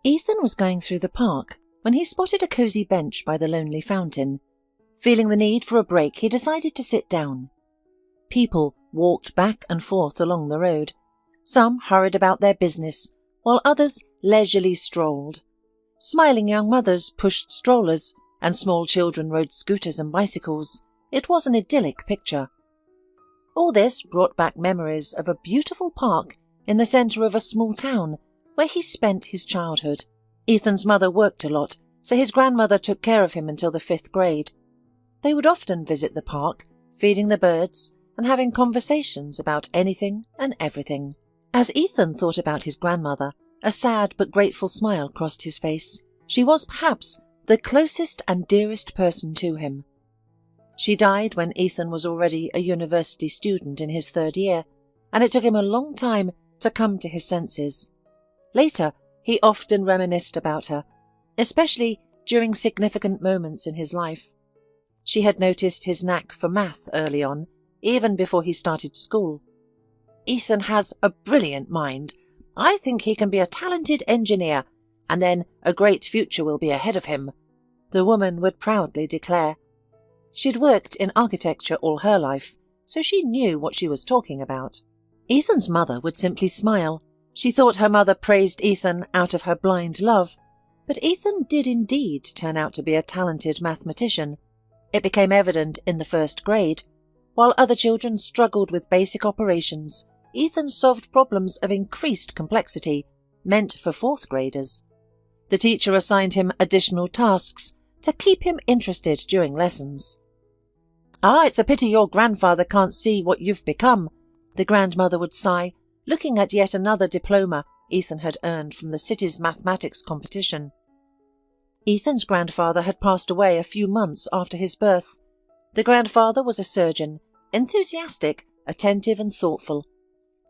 Ethan was going through the park when he spotted a cosy bench by the lonely fountain. Feeling the need for a break, he decided to sit down. People walked back and forth along the road. Some hurried about their business, while others leisurely strolled. Smiling young mothers pushed strollers, and small children rode scooters and bicycles. It was an idyllic picture. All this brought back memories of a beautiful park in the centre of a small town where he spent his childhood. Ethan's mother worked a lot, so his grandmother took care of him until the 5th grade. They would often visit the park, feeding the birds and having conversations about anything and everything. As Ethan thought about his grandmother, a sad but grateful smile crossed his face. She was perhaps the closest and dearest person to him. She died when Ethan was already a university student in his 3rd year, and it took him a long time to come to his senses. Later, he often reminisced about her, especially during significant moments in his life. She had noticed his knack for math early on, even before he started school. "Ethan has a brilliant mind. I think he can be a talented engineer, and then a great future will be ahead of him," the woman would proudly declare. She'd worked in architecture all her life, so she knew what she was talking about. Ethan's mother would simply smile. She thought her mother praised Ethan out of her blind love, but Ethan did indeed turn out to be a talented mathematician. It became evident in the 1st grade. While other children struggled with basic operations, Ethan solved problems of increased complexity, meant for 4th graders. The teacher assigned him additional tasks to keep him interested during lessons. "It's a pity your grandfather can't see what you've become," the grandmother would sigh, looking at yet another diploma Ethan had earned from the city's mathematics competition. Ethan's grandfather had passed away a few months after his birth. The grandfather was a surgeon, enthusiastic, attentive and thoughtful.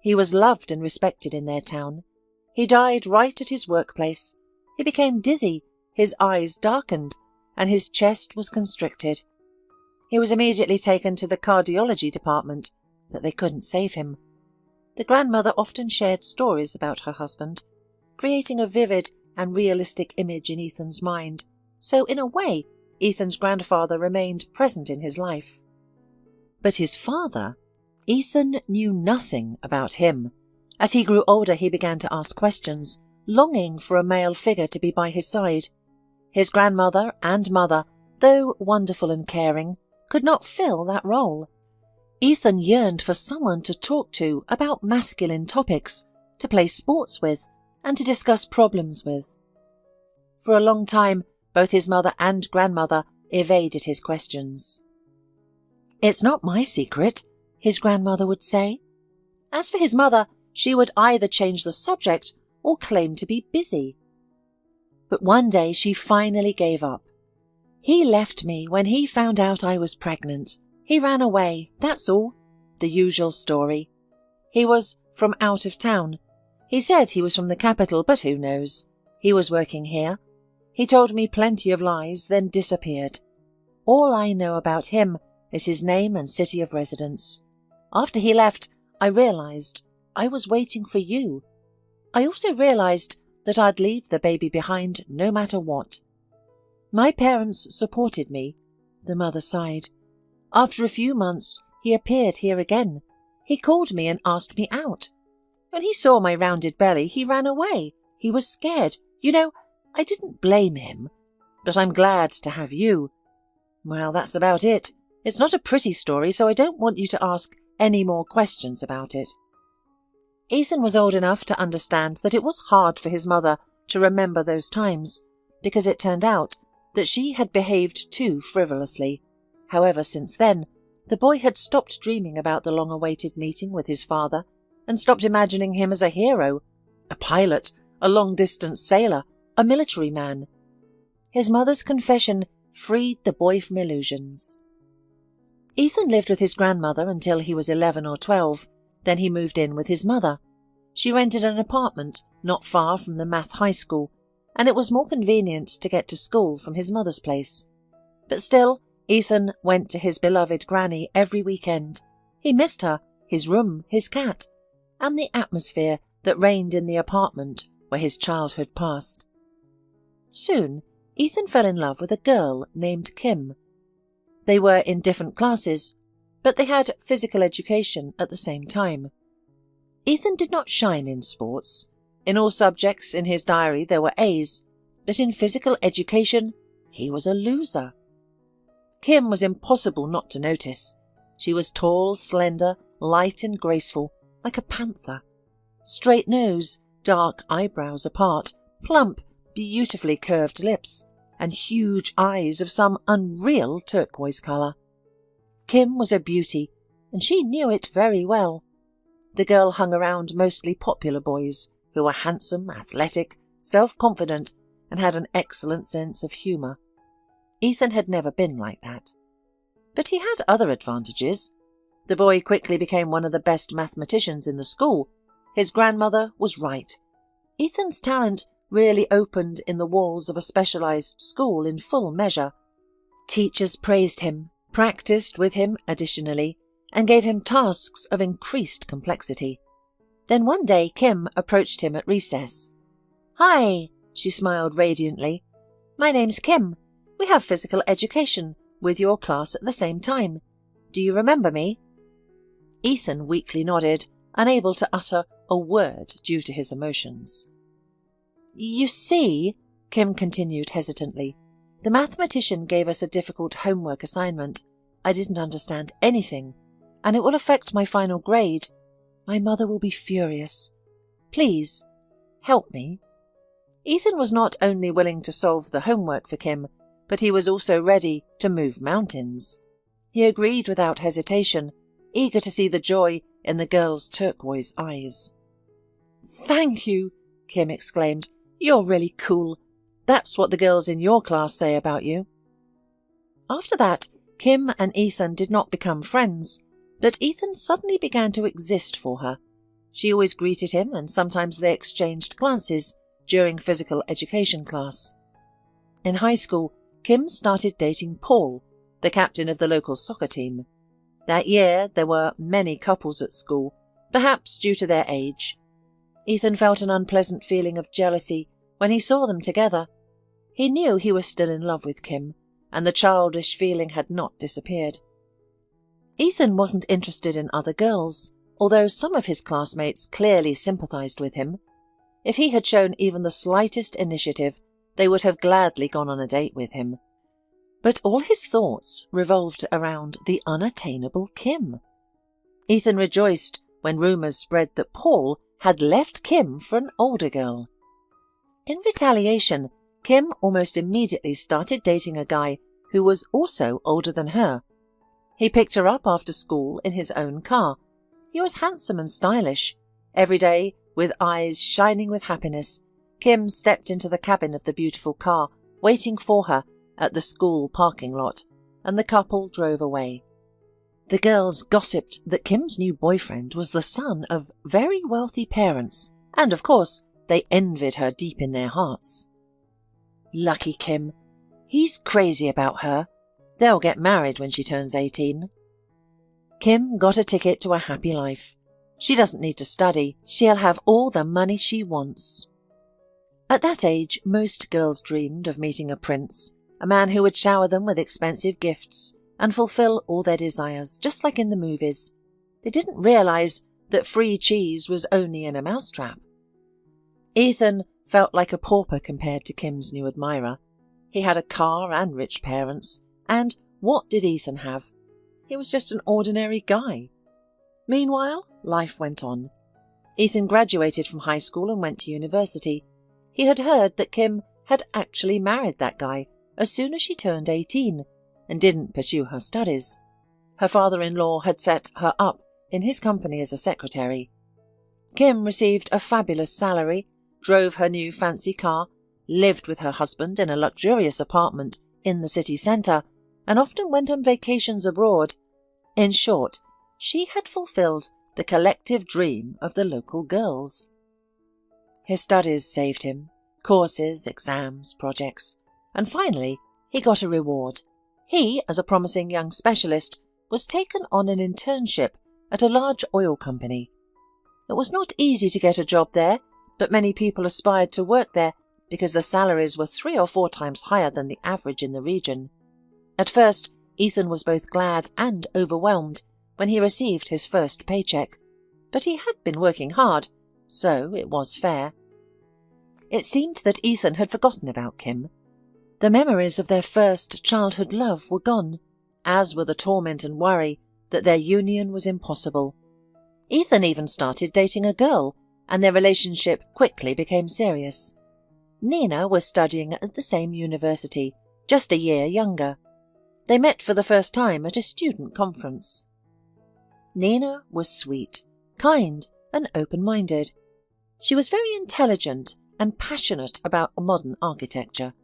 He was loved and respected in their town. He died right at his workplace. He became dizzy, his eyes darkened, and his chest was constricted. He was immediately taken to the cardiology department, but they couldn't save him. The grandmother often shared stories about her husband, creating a vivid and realistic image in Ethan's mind. So in a way, Ethan's grandfather remained present in his life. But his father, Ethan knew nothing about him. As he grew older, he began to ask questions, longing for a male figure to be by his side. His grandmother and mother, though wonderful and caring, could not fill that role. Ethan yearned for someone to talk to about masculine topics, to play sports with, and to discuss problems with. For a long time, both his mother and grandmother evaded his questions. "It's not my secret," his grandmother would say. As for his mother, she would either change the subject or claim to be busy. But one day she finally gave up. "He left me when he found out I was pregnant. He ran away, that's all." The usual story. He was from out of town. He said he was from the capital, but who knows? He was working here. He told me plenty of lies, then disappeared. All I know about him is his name and city of residence. After he left, I realized I was waiting for you. I also realized that I'd leave the baby behind no matter what. My parents supported me," the mother sighed. "After a few months, he appeared here again. He called me and asked me out. When he saw my rounded belly, he ran away. He was scared. You know, I didn't blame him. But I'm glad to have you. Well, that's about it. It's not a pretty story, so I don't want you to ask any more questions about it." Ethan was old enough to understand that it was hard for his mother to remember those times, because it turned out that she had behaved too frivolously. However, since then, the boy had stopped dreaming about the long-awaited meeting with his father and stopped imagining him as a hero, a pilot, a long-distance sailor, a military man. His mother's confession freed the boy from illusions. Ethan lived with his grandmother until he was 11 or 12. Then he moved in with his mother. She rented an apartment not far from the math high school, and it was more convenient to get to school from his mother's place. But still, Ethan went to his beloved granny every weekend. He missed her, his room, his cat, and the atmosphere that reigned in the apartment where his childhood passed. Soon, Ethan fell in love with a girl named Kim. They were in different classes, but they had physical education at the same time. Ethan did not shine in sports. In all subjects in his diary there were A's, but in physical education he was a loser. Kim was impossible not to notice. She was tall, slender, light and graceful, like a panther. Straight nose, dark eyebrows apart, plump, beautifully curved lips, and huge eyes of some unreal turquoise colour. Kim was a beauty, and she knew it very well. The girl hung around mostly popular boys who were handsome, athletic, self-confident, and had an excellent sense of humour. Ethan had never been like that. But he had other advantages. The boy quickly became one of the best mathematicians in the school. His grandmother was right. Ethan's talent really opened in the walls of a specialised school in full measure. Teachers praised him, practised with him additionally, and gave him tasks of increased complexity. Then one day Kim approached him at recess. "Hi," she smiled radiantly. "My name's Kim. We have physical education with your class at the same time. Do you remember me?" Ethan weakly nodded, unable to utter a word due to his emotions. "You see," Kim continued hesitantly, "the mathematician gave us a difficult homework assignment. I didn't understand anything, and it will affect my final grade. My mother will be furious. Please, help me." Ethan was not only willing to solve the homework for Kim, but he was also ready to move mountains. He agreed without hesitation, eager to see the joy in the girl's turquoise eyes. "Thank you," Kim exclaimed. "You're really cool. That's what the girls in your class say about you." After that, Kim and Ethan did not become friends, but Ethan suddenly began to exist for her. She always greeted him, and sometimes they exchanged glances during physical education class. In high school, Kim started dating Paul, the captain of the local soccer team. That year, there were many couples at school, perhaps due to their age. Ethan felt an unpleasant feeling of jealousy when he saw them together. He knew he was still in love with Kim, and the childish feeling had not disappeared. Ethan wasn't interested in other girls, although some of his classmates clearly sympathized with him. If he had shown even the slightest initiative, they would have gladly gone on a date with him. But all his thoughts revolved around the unattainable Kim. Ethan rejoiced when rumours spread that Paul had left Kim for an older girl. In retaliation, Kim almost immediately started dating a guy who was also older than her. He picked her up after school in his own car. He was handsome and stylish. Every day, with eyes shining with happiness, Kim stepped into the cabin of the beautiful car, waiting for her at the school parking lot, and the couple drove away. The girls gossiped that Kim's new boyfriend was the son of very wealthy parents, and of course, they envied her deep in their hearts. Lucky Kim. He's crazy about her. They'll get married when she turns 18. Kim got a ticket to a happy life. She doesn't need to study. She'll have all the money she wants. At that age, most girls dreamed of meeting a prince, a man who would shower them with expensive gifts and fulfill all their desires, just like in the movies. They didn't realize that free cheese was only in a mousetrap. Ethan felt like a pauper compared to Kim's new admirer. He had a car and rich parents, and what did Ethan have? He was just an ordinary guy. Meanwhile, life went on. Ethan graduated from high school and went to university. He had heard that Kim had actually married that guy as soon as she turned 18 and didn't pursue her studies. Her father-in-law had set her up in his company as a secretary. Kim received a fabulous salary, drove her new fancy car, lived with her husband in a luxurious apartment in the city centre, and often went on vacations abroad. In short, she had fulfilled the collective dream of the local girls. His studies saved him, courses, exams, projects, and finally he got a reward. He, as a promising young specialist, was taken on an internship at a large oil company. It was not easy to get a job there, but many people aspired to work there because the salaries were 3 or 4 times higher than the average in the region. At first, Ethan was both glad and overwhelmed when he received his first paycheck, but he had been working hard, so it was fair. It seemed that Ethan had forgotten about Kim. The memories of their first childhood love were gone, as were the torment and worry that their union was impossible. Ethan even started dating a girl, and their relationship quickly became serious. Nina was studying at the same university, just a year younger. They met for the first time at a student conference. Nina was sweet, kind, and open-minded. She was very intelligent and passionate about modern architecture.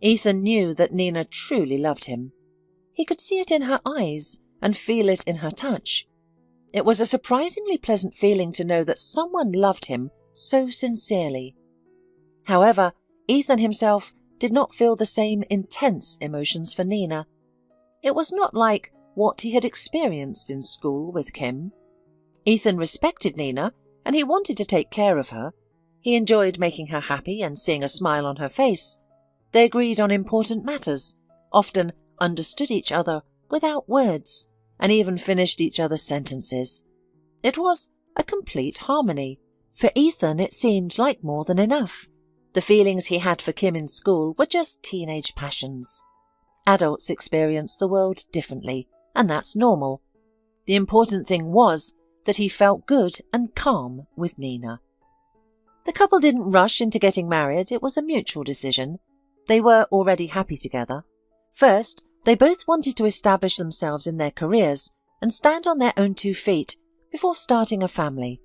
Ethan knew that Nina truly loved him. He could see it in her eyes and feel it in her touch. It was a surprisingly pleasant feeling to know that someone loved him so sincerely. However, Ethan himself did not feel the same intense emotions for Nina. It was not like what he had experienced in school with Kim. Ethan respected Nina, and he wanted to take care of her. He enjoyed making her happy and seeing a smile on her face. They agreed on important matters, often understood each other without words, and even finished each other's sentences. It was a complete harmony. For Ethan, it seemed like more than enough. The feelings he had for Kim in school were just teenage passions. Adults experience the world differently, and that's normal. The important thing was that he felt good and calm with Nina. The couple didn't rush into getting married. It was a mutual decision. They were already happy together. First, they both wanted to establish themselves in their careers and stand on their own 2 feet before starting a family.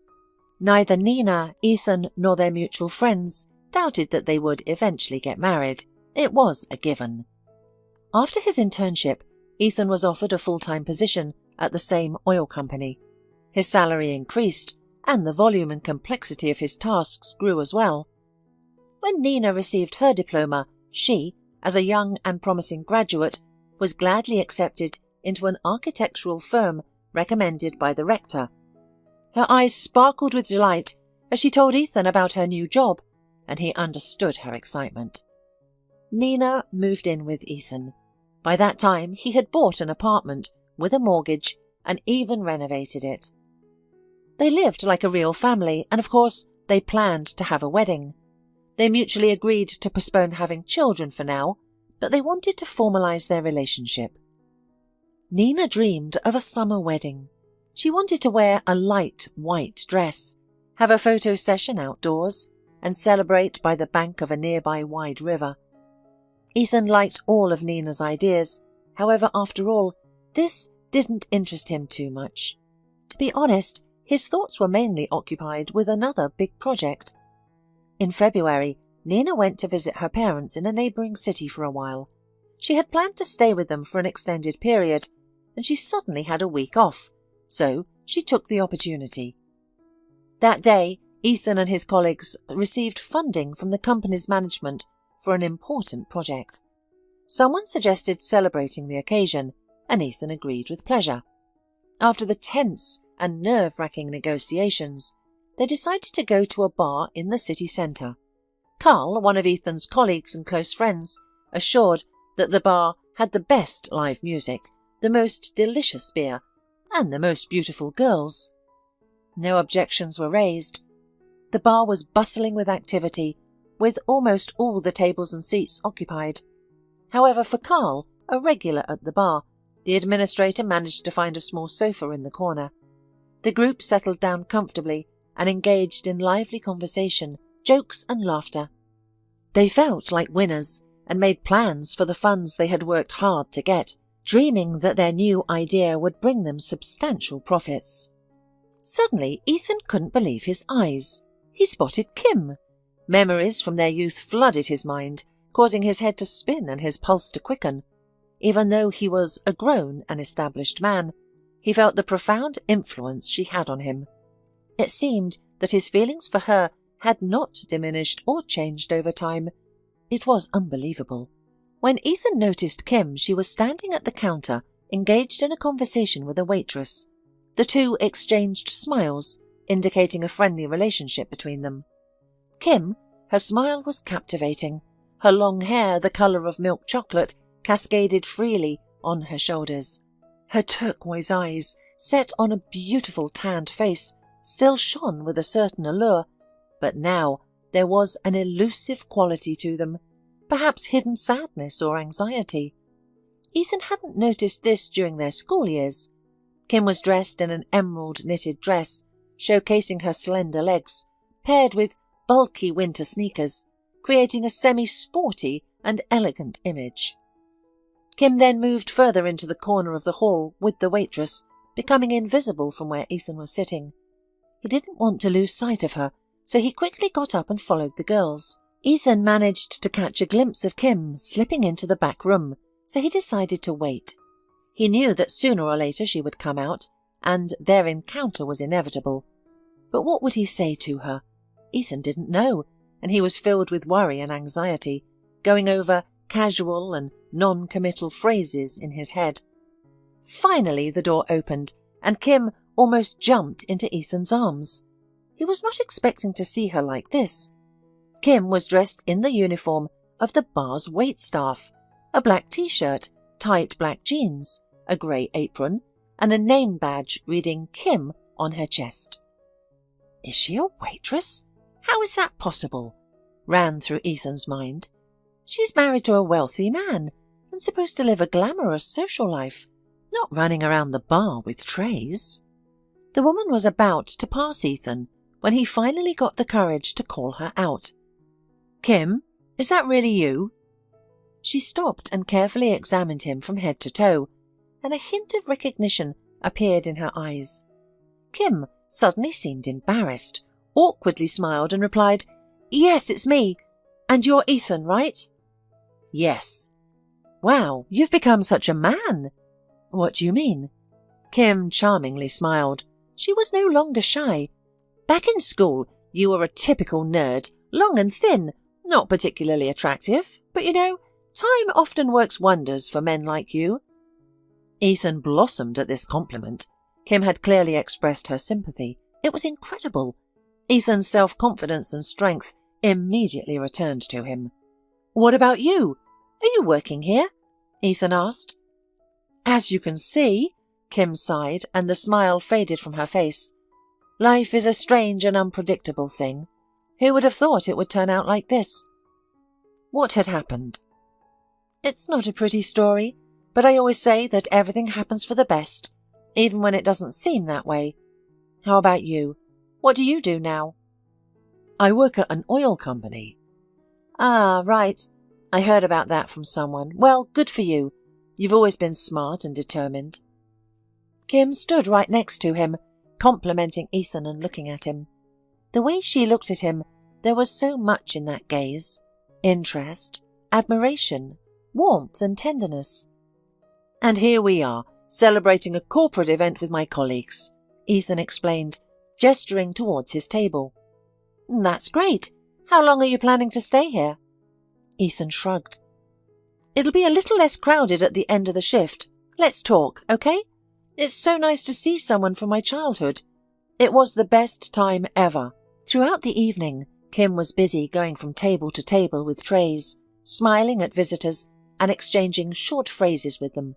Neither Nina, Ethan, nor their mutual friends doubted that they would eventually get married. It was a given. After his internship, Ethan was offered a full-time position at the same oil company. His salary increased, and the volume and complexity of his tasks grew as well. When Nina received her diploma, she, as a young and promising graduate, was gladly accepted into an architectural firm recommended by the rector. Her eyes sparkled with delight as she told Ethan about her new job, and he understood her excitement. Nina moved in with Ethan. By that time, he had bought an apartment with a mortgage and even renovated it. They lived like a real family, and of course, they planned to have a wedding. They mutually agreed to postpone having children for now, but they wanted to formalize their relationship. Nina dreamed of a summer wedding. She wanted to wear a light white dress, have a photo session outdoors, and celebrate by the bank of a nearby wide river. Ethan liked all of Nina's ideas. However, after all, this didn't interest him too much. To be honest, his thoughts were mainly occupied with another big project. In February, Nina went to visit her parents in a neighbouring city for a while. She had planned to stay with them for an extended period, and she suddenly had a week off, so she took the opportunity. That day, Ethan and his colleagues received funding from the company's management for an important project. Someone suggested celebrating the occasion, and Ethan agreed with pleasure. After the tense and nerve-wracking negotiations, they decided to go to a bar in the city centre. Carl, one of Ethan's colleagues and close friends, assured that the bar had the best live music, the most delicious beer, and the most beautiful girls. No objections were raised. The bar was bustling with activity, with almost all the tables and seats occupied. However, for Carl, a regular at the bar, the administrator managed to find a small sofa in the corner. The group settled down comfortably and engaged in lively conversation, jokes and laughter. They felt like winners and made plans for the funds they had worked hard to get, dreaming that their new idea would bring them substantial profits. Suddenly, Ethan couldn't believe his eyes. He spotted Kim. Memories from their youth flooded his mind, causing his head to spin and his pulse to quicken. Even though he was a grown and established man, he felt the profound influence she had on him. It seemed that his feelings for her had not diminished or changed over time. It was unbelievable. When Ethan noticed Kim, she was standing at the counter, engaged in a conversation with a waitress. The two exchanged smiles, indicating a friendly relationship between them. Kim, Her smile was captivating. Her long hair, the colour of milk chocolate, cascaded freely on her shoulders. Her turquoise eyes, set on a beautiful tanned face, still shone with a certain allure, but now there was an elusive quality to them, perhaps hidden sadness or anxiety. Ethan hadn't noticed this during their school years. Kim was dressed in an emerald knitted dress, showcasing her slender legs, paired with bulky winter sneakers, creating a semi-sporty and elegant image. Kim then moved further into the corner of the hall with the waitress, becoming invisible from where Ethan was sitting. He didn't want to lose sight of her, so he quickly got up and followed the girls. Ethan managed to catch a glimpse of Kim slipping into the back room, so he decided to wait. He knew that sooner or later she would come out, and their encounter was inevitable. But what would he say to her? Ethan didn't know, and he was filled with worry and anxiety, going over casual and non-committal phrases in his head. Finally the door opened, and Kim almost jumped into Ethan's arms. He was not expecting to see her like this. Kim was dressed in the uniform of the bar's waitstaff, a black t-shirt, tight black jeans, a grey apron, and a name badge reading Kim on her chest. Is she a waitress? How is that possible? Ran through Ethan's mind. She's married to a wealthy man and supposed to live a glamorous social life, not running around the bar with trays. The woman was about to pass Ethan when he finally got the courage to call her out. Kim, is that really you? She stopped and carefully examined him from head to toe, and a hint of recognition appeared in her eyes. Kim suddenly seemed embarrassed, awkwardly smiled and replied, Yes, it's me. And you're Ethan, right? Yes. Wow, you've become such a man. What do you mean? Kim charmingly smiled. She was no longer shy. Back in school, you were a typical nerd, long and thin, not particularly attractive, but you know, time often works wonders for men like you. Ethan blossomed at this compliment. Kim had clearly expressed her sympathy. It was incredible. Ethan's self-confidence and strength immediately returned to him. What about you? Are you working here? Ethan asked. As you can see, Kim sighed, and the smile faded from her face. Life is a strange and unpredictable thing. Who would have thought it would turn out like this? What had happened? It's not a pretty story, but I always say that everything happens for the best, even when it doesn't seem that way. How about you? What do you do now? I work at an oil company. Ah, right. I heard about that from someone. Well, good for you. You've always been smart and determined. Kim stood right next to him, complimenting Ethan and looking at him. The way she looked at him, there was so much in that gaze. Interest, admiration, warmth and tenderness. And here we are, celebrating a corporate event with my colleagues, Ethan explained, gesturing towards his table. That's great. How long are you planning to stay here? Ethan shrugged. It'll be a little less crowded at the end of the shift. Let's talk, okay? It's so nice to see someone from my childhood. It was the best time ever. Throughout the evening, Kim was busy going from table to table with trays, smiling at visitors and exchanging short phrases with them.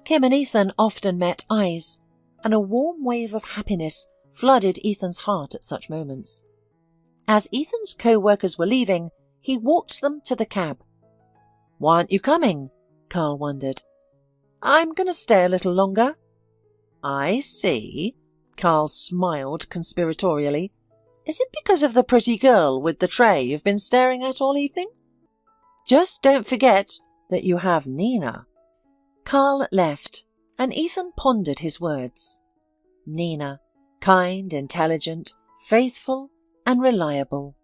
Kim and Ethan often met eyes, and a warm wave of happiness flooded Ethan's heart at such moments. As Ethan's co-workers were leaving, he walked them to the cab. Why aren't you coming? Carl wondered. I'm going to stay a little longer. I see. Carl smiled conspiratorially. Is it because of the pretty girl with the tray you've been staring at all evening? Just don't forget that you have Nina. Carl left, and Ethan pondered his words. Nina, kind, intelligent, faithful, and reliable.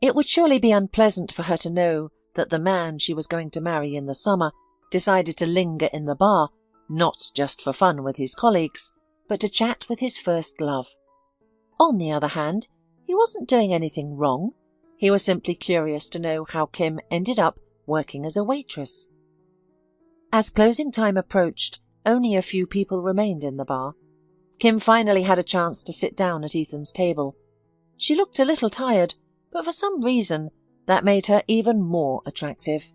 It would surely be unpleasant for her to know that the man she was going to marry in the summer decided to linger in the bar, not just for fun with his colleagues, but to chat with his first love. On the other hand, he wasn't doing anything wrong. He was simply curious to know how Kim ended up working as a waitress. As closing time approached, only a few people remained in the bar. Kim finally had a chance to sit down at Ethan's table. She looked a little tired, but for some reason that made her even more attractive.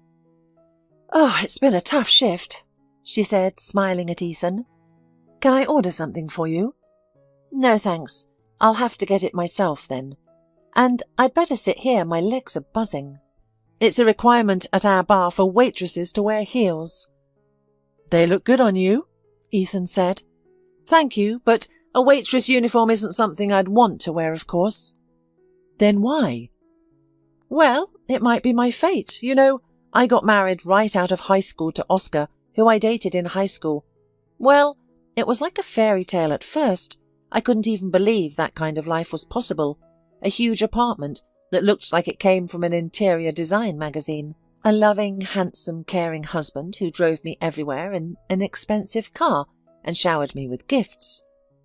"Oh, it's been a tough shift," she said, smiling at Ethan. "Can I order something for you?" "No, thanks. I'll have to get it myself then. And I'd better sit here, my legs are buzzing." "It's a requirement at our bar for waitresses to wear heels." "They look good on you," Ethan said. "Thank you, but a waitress uniform isn't something I'd want to wear, of course." "Then why?" "Well, it might be my fate. You know, I got married right out of high school to Oscar, who I dated in high school. Well, it was like a fairy tale at first. I couldn't even believe that kind of life was possible. A huge apartment that looked like it came from an interior design magazine. A loving, handsome, caring husband who drove me everywhere in an expensive car and showered me with gifts.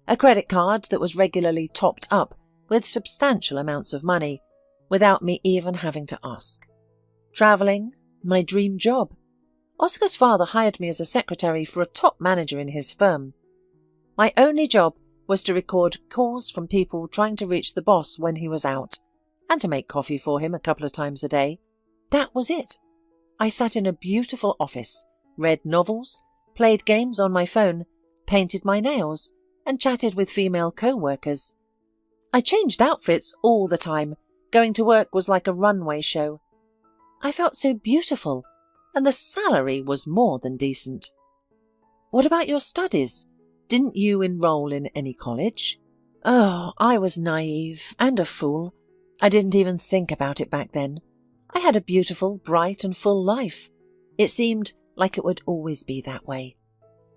A credit card that was regularly topped up with substantial amounts of money, without me even having to ask. Travelling, my dream job. Oscar's father hired me as a secretary for a top manager in his firm. My only job was to record calls from people trying to reach the boss when he was out, and to make coffee for him a couple of times a day. That was it. I sat in a beautiful office, read novels, played games on my phone, painted my nails, and chatted with female co-workers. I changed outfits all the time. Going to work was like a runway show. I felt so beautiful, and the salary was more than decent. What about your studies? Didn't you enroll in any college? Oh, I was naive and a fool. I didn't even think about it back then. I had a beautiful, bright and full life. It seemed like it would always be that way.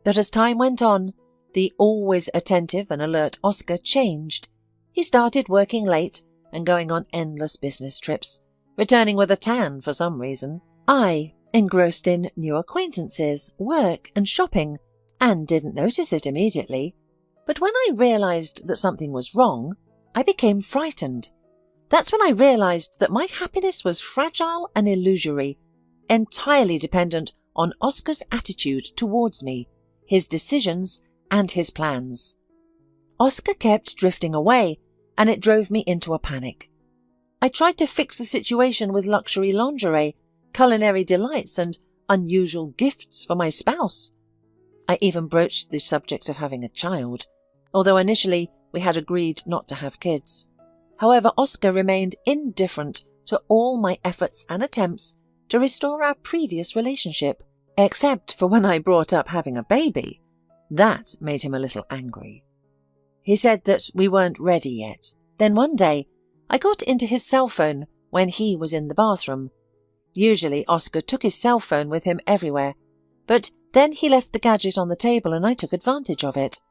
But as time went on, the always attentive and alert Oscar changed. He started working late and going on endless business trips, returning with a tan for some reason. I, engrossed in new acquaintances, work and shopping, and didn't notice it immediately. But when I realised that something was wrong, I became frightened. That's when I realised that my happiness was fragile and illusory, entirely dependent on Oscar's attitude towards me, his decisions and his plans. Oscar kept drifting away, and it drove me into a panic. I tried to fix the situation with luxury lingerie, culinary delights and unusual gifts for my spouse. I even broached the subject of having a child, although initially we had agreed not to have kids. However, Oscar remained indifferent to all my efforts and attempts to restore our previous relationship, except for when I brought up having a baby. That made him a little angry. He said that we weren't ready yet. Then one day, I got into his cell phone when he was in the bathroom. Usually Oscar took his cell phone with him everywhere, but then he left the gadget on the table and I took advantage of it.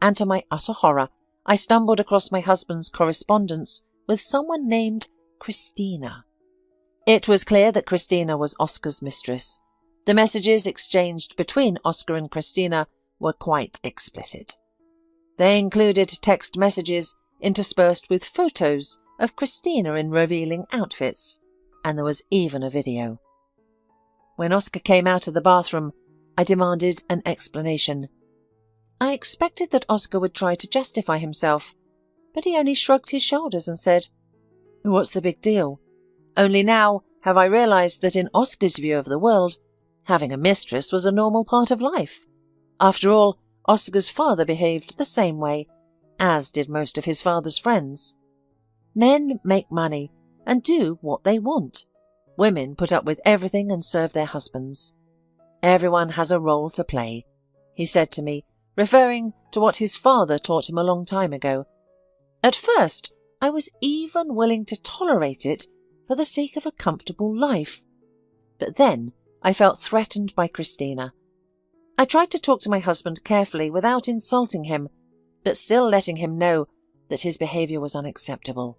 And to my utter horror, I stumbled across my husband's correspondence with someone named Christina. It was clear that Christina was Oscar's mistress. The messages exchanged between Oscar and Christina were quite explicit. They included text messages interspersed with photos of Christina in revealing outfits, and there was even a video. When Oscar came out of the bathroom, I demanded an explanation. I expected that Oscar would try to justify himself, but he only shrugged his shoulders and said, "What's the big deal?" Only now have I realised that in Oscar's view of the world, having a mistress was a normal part of life. After all, Oscar's father behaved the same way, as did most of his father's friends. Men make money and do what they want. Women put up with everything and serve their husbands. Everyone has a role to play, he said to me, referring to what his father taught him a long time ago. At first, I was even willing to tolerate it for the sake of a comfortable life. But then I felt threatened by Christina. I tried to talk to my husband carefully without insulting him, but still letting him know that his behaviour was unacceptable.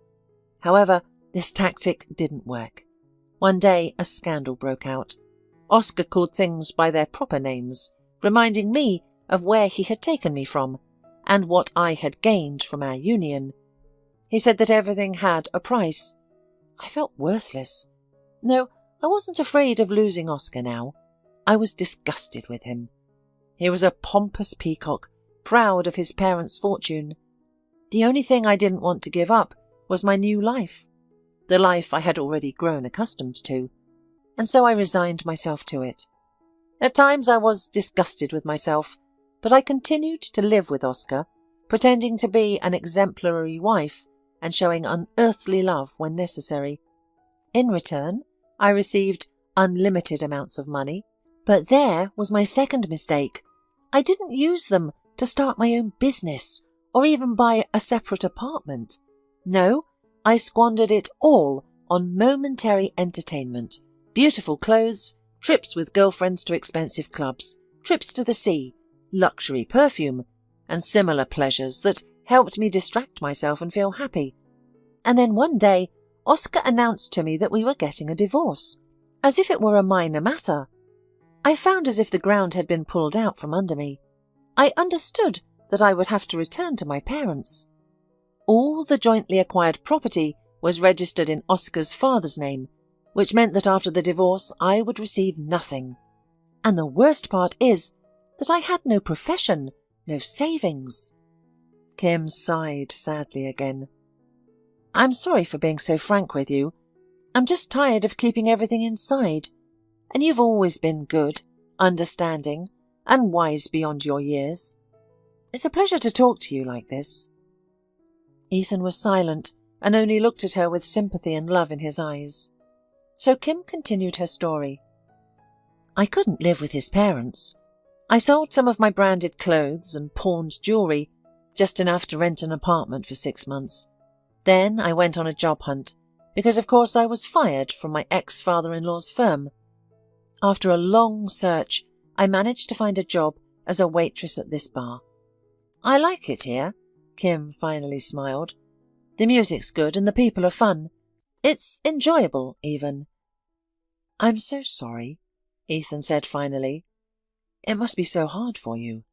However, this tactic didn't work. One day, a scandal broke out. Oscar called things by their proper names, reminding me of where he had taken me from, and what I had gained from our union. He said that everything had a price. I felt worthless. No, I wasn't afraid of losing Oscar now. I was disgusted with him. He was a pompous peacock, proud of his parents' fortune. The only thing I didn't want to give up was my new life. the life I had already grown accustomed to, and so I resigned myself to it. At times I was disgusted with myself, but I continued to live with Oscar, pretending to be an exemplary wife and showing unearthly love when necessary. In return, I received unlimited amounts of money, but there was my second mistake. I didn't use them to start my own business or even buy a separate apartment. No, I squandered it all on momentary entertainment, beautiful clothes, trips with girlfriends to expensive clubs, trips to the sea, luxury perfume, and similar pleasures that helped me distract myself and feel happy. And then one day, Oscar announced to me that we were getting a divorce, as if it were a minor matter. I found as if the ground had been pulled out from under me. I understood that I would have to return to my parents. All the jointly acquired property was registered in Oscar's father's name, which meant that after the divorce I would receive nothing. And the worst part is that I had no profession, no savings. Kim sighed sadly again. I'm sorry for being so frank with you. I'm just tired of keeping everything inside. And you've always been good, understanding, and wise beyond your years. It's a pleasure to talk to you like this. Ethan was silent and only looked at her with sympathy and love in his eyes. So Kim continued her story. I couldn't live with his parents. I sold some of my branded clothes and pawned jewellery, just enough to rent an apartment for 6 months. Then I went on a job hunt, because of course I was fired from my ex-father-in-law's firm. After a long search, I managed to find a job as a waitress at this bar. I like it here, Kim finally smiled. The music's good and the people are fun. It's enjoyable, even. I'm so sorry, Ethan said finally. It must be so hard for you.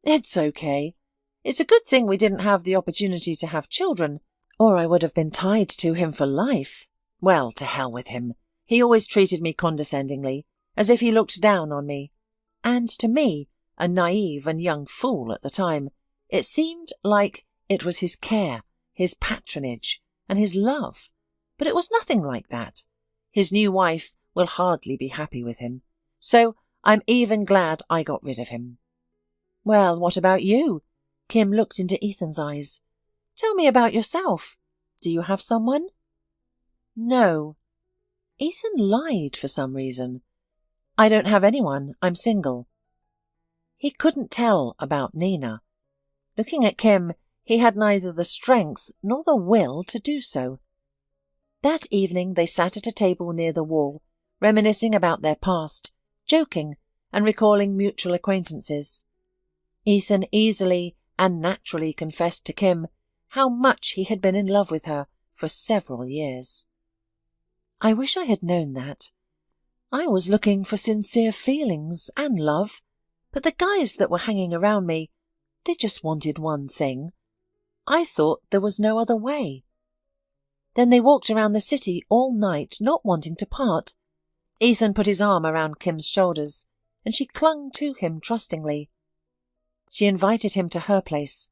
It's okay. It's a good thing we didn't have the opportunity to have children, or I would have been tied to him for life. Well, to hell with him. He always treated me condescendingly, as if he looked down on me. And to me, a naive and young fool at the time, it seemed like it was his care, his patronage, and his love. But it was nothing like that. His new wife will hardly be happy with him, so I'm even glad I got rid of him. Well, what about you? Kim looked into Ethan's eyes. Tell me about yourself. Do you have someone? No. Ethan lied for some reason. I don't have anyone. I'm single. He couldn't tell about Nina. Looking at Kim, he had neither the strength nor the will to do so. That evening they sat at a table near the wall, reminiscing about their past, joking and recalling mutual acquaintances. Ethan easily and naturally confessed to Kim how much he had been in love with her for several years. I wish I had known that. I was looking for sincere feelings and love, but the guys that were hanging around me, they just wanted one thing. I thought there was no other way. Then they walked around the city all night, not wanting to part. Ethan put his arm around Kim's shoulders, and she clung to him trustingly. She invited him to her place.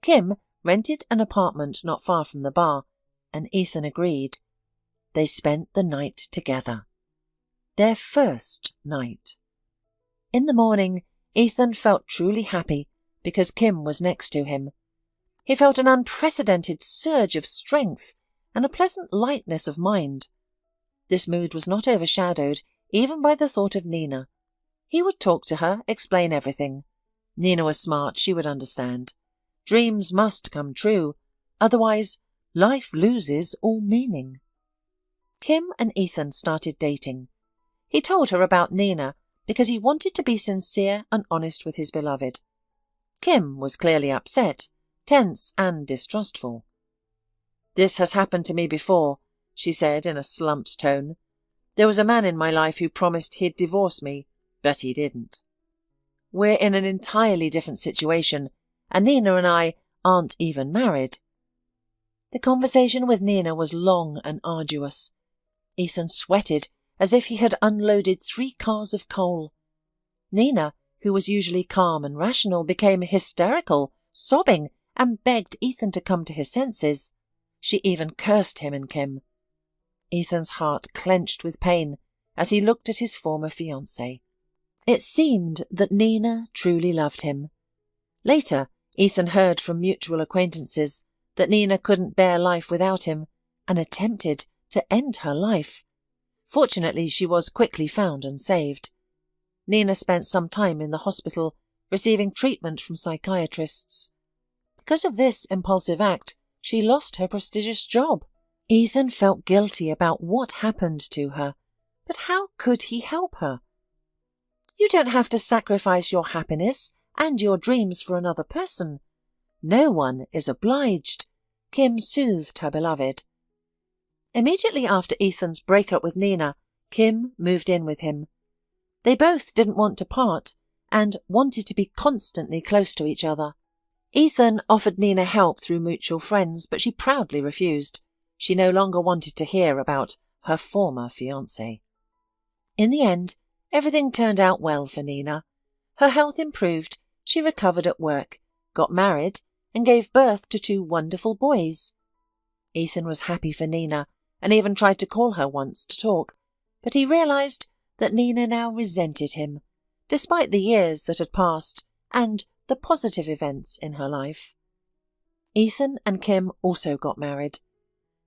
Kim rented an apartment not far from the bar, and Ethan agreed. They spent the night together. Their first night. In the morning, Ethan felt truly happy because Kim was next to him. He felt an unprecedented surge of strength and a pleasant lightness of mind. This mood was not overshadowed even by the thought of Nina. He would talk to her, explain everything. Nina was smart, she would understand. Dreams must come true, otherwise life loses all meaning. Kim and Ethan started dating. He told her about Nina because he wanted to be sincere and honest with his beloved. Kim was clearly upset, tense and distrustful. This has happened to me before, she said in a slumped tone. There was a man in my life who promised he'd divorce me, but he didn't. We're in an entirely different situation, and Nina and I aren't even married. The conversation with Nina was long and arduous. Ethan sweated as if he had unloaded 3 cars of coal. Nina, who was usually calm and rational, became hysterical, sobbing, and begged Ethan to come to his senses. She even cursed him and Kim. Ethan's heart clenched with pain as he looked at his former fiancée. It seemed that Nina truly loved him. Later, Ethan heard from mutual acquaintances that Nina couldn't bear life without him and attempted to end her life. Fortunately, she was quickly found and saved. Nina spent some time in the hospital receiving treatment from psychiatrists. Because of this impulsive act, she lost her prestigious job. Ethan felt guilty about what happened to her, but how could he help her? You don't have to sacrifice your happiness and your dreams for another person. No one is obliged, Kim soothed her beloved. Immediately after Ethan's breakup with Nina, Kim moved in with him. They both didn't want to part and wanted to be constantly close to each other. Ethan offered Nina help through mutual friends, but she proudly refused. She no longer wanted to hear about her former fiancé. In the end, everything turned out well for Nina. Her health improved, she recovered at work, got married, and gave birth to 2 wonderful boys. Ethan was happy for Nina and even tried to call her once to talk, but he realized that Nina now resented him, despite the years that had passed and the positive events in her life. Ethan and Kim also got married.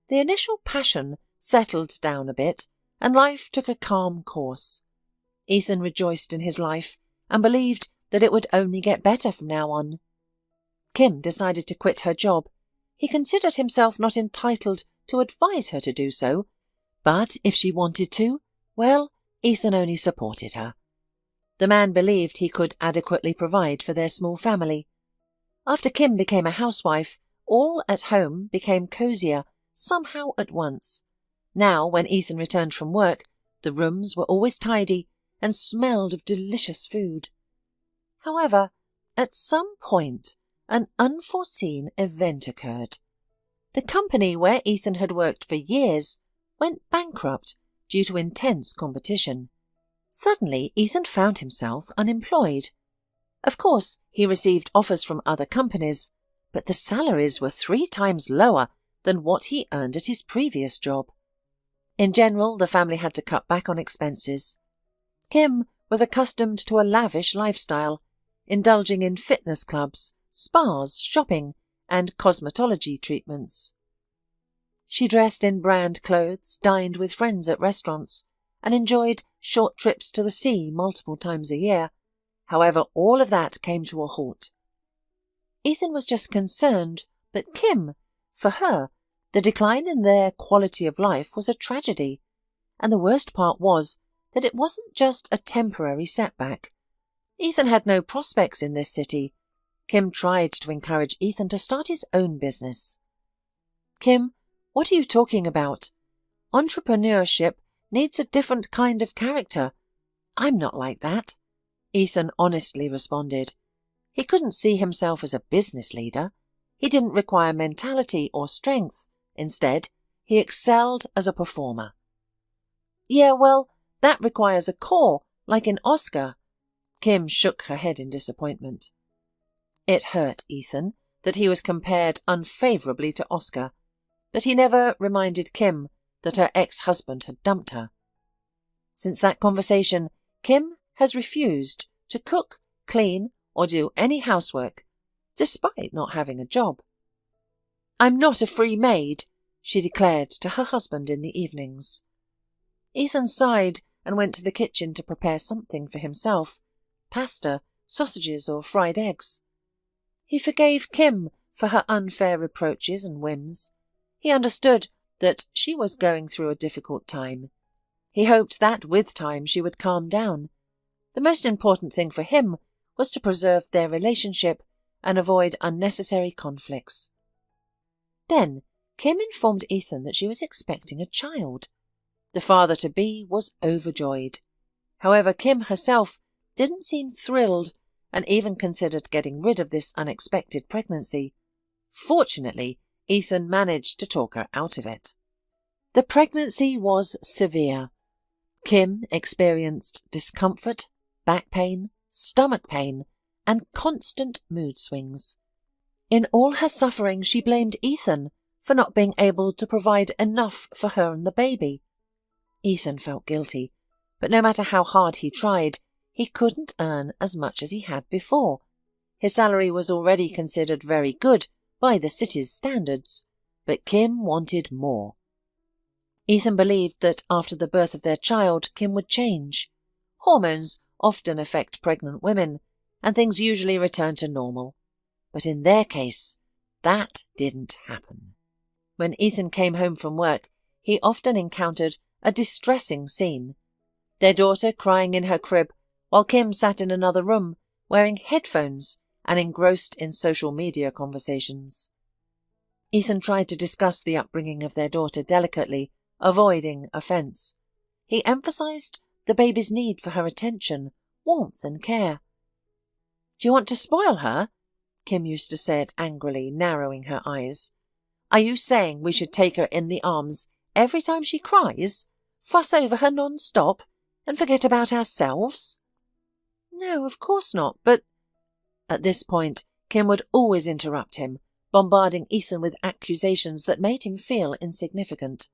The initial passion settled down a bit, and life took a calm course. Ethan rejoiced in his life and believed that it would only get better from now on. Kim decided to quit her job. He considered himself not entitled to advise her to do so, but if she wanted to, well, Ethan only supported her. The man believed he could adequately provide for their small family. After Kim became a housewife, all at home became cozier, somehow at once. Now, when Ethan returned from work, the rooms were always tidy and smelled of delicious food. However, at some point, an unforeseen event occurred. The company where Ethan had worked for years went bankrupt due to intense competition. Suddenly, Ethan found himself unemployed. Of course, he received offers from other companies, but the salaries were 3 times lower than what he earned at his previous job. In general, the family had to cut back on expenses. Kim was accustomed to a lavish lifestyle, indulging in fitness clubs, spas, shopping, and cosmetology treatments. She dressed in brand clothes, dined with friends at restaurants, and enjoyed short trips to the sea multiple times a year. However, all of that came to a halt. Ethan was just concerned, but Kim, for her, the decline in their quality of life was a tragedy, and the worst part was that it wasn't just a temporary setback. Ethan had no prospects in this city. Kim tried to encourage Ethan to start his own business. Kim, what are you talking about? Entrepreneurship needs a different kind of character. I'm not like that, Ethan honestly responded. He couldn't see himself as a business leader. He didn't require mentality or strength. Instead, he excelled as a performer. Yeah, well, that requires a core, like in Oscar. Kim shook her head in disappointment. It hurt Ethan that he was compared unfavourably to Oscar, but he never reminded Kim that her ex-husband had dumped her. Since that conversation, Kim has refused to cook, clean, or do any housework, despite not having a job. I'm not a free maid, she declared to her husband in the evenings. Ethan sighed and went to the kitchen to prepare something for himself, pasta, sausages, or fried eggs. He forgave Kim for her unfair reproaches and whims. He understood that she was going through a difficult time. He hoped that with time she would calm down. The most important thing for him was to preserve their relationship and avoid unnecessary conflicts. Then Kim informed Ethan that she was expecting a child. The father-to-be was overjoyed. However, Kim herself didn't seem thrilled and even considered getting rid of this unexpected pregnancy. Fortunately, Ethan managed to talk her out of it. The pregnancy was severe. Kim experienced discomfort, back pain, stomach pain, and constant mood swings. In all her suffering, she blamed Ethan for not being able to provide enough for her and the baby. Ethan felt guilty, but no matter how hard he tried, he couldn't earn as much as he had before. His salary was already considered very good by the city's standards, but Kim wanted more. Ethan believed that after the birth of their child, Kim would change. Hormones often affect pregnant women, and things usually return to normal. But in their case, that didn't happen. When Ethan came home from work, he often encountered a distressing scene. Their daughter crying in her crib, while Kim sat in another room, wearing headphones and engrossed in social media conversations. Ethan tried to discuss the upbringing of their daughter delicately, avoiding offence. He emphasized the baby's need for her attention, warmth and care. "Do you want to spoil her?" Kim used to say it angrily, narrowing her eyes. "Are you saying we should take her in the arms every time she cries, fuss over her non-stop, and forget about ourselves?" "No, of course not, but—" At this point, Kim would always interrupt him, bombarding Ethan with accusations that made him feel insignificant.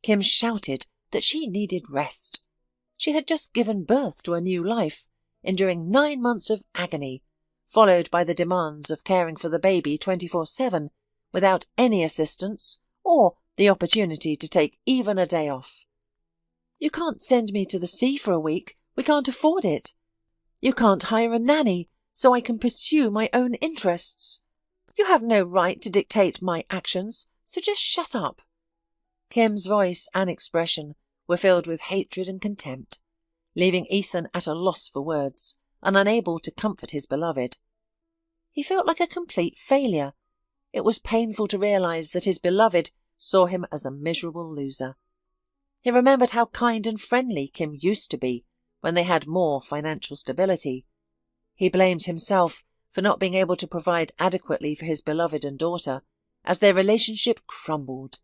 Kim shouted that she needed rest. She had just given birth to a new life, enduring 9 months of agony, followed by the demands of caring for the baby 24/7, without any assistance or the opportunity to take even a day off. "You can't send me to the sea for a week. We can't afford it. You can't hire a nanny so I can pursue my own interests. You have no right to dictate my actions, so just shut up." Kim's voice and expression were filled with hatred and contempt, leaving Ethan at a loss for words and unable to comfort his beloved. He felt like a complete failure. It was painful to realize that his beloved saw him as a miserable loser. He remembered how kind and friendly Kim used to be when they had more financial stability. He blamed himself for not being able to provide adequately for his beloved and daughter, as their relationship crumbled.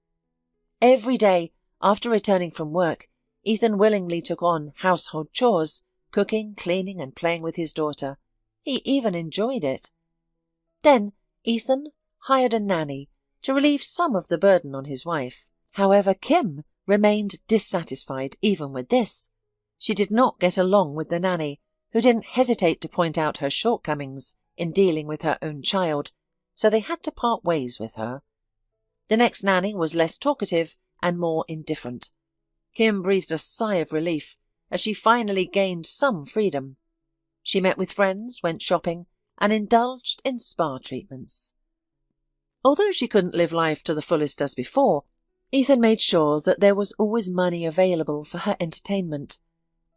Every day, after returning from work, Ethan willingly took on household chores, cooking, cleaning and playing with his daughter. He even enjoyed it. Then Ethan hired a nanny to relieve some of the burden on his wife. However, Kim remained dissatisfied even with this. She did not get along with the nanny, who didn't hesitate to point out her shortcomings in dealing with her own child, so they had to part ways with her. The next nanny was less talkative and more indifferent. Kim breathed a sigh of relief as she finally gained some freedom. She met with friends, went shopping, and indulged in spa treatments. Although she couldn't live life to the fullest as before, Ethan made sure that there was always money available for her entertainment.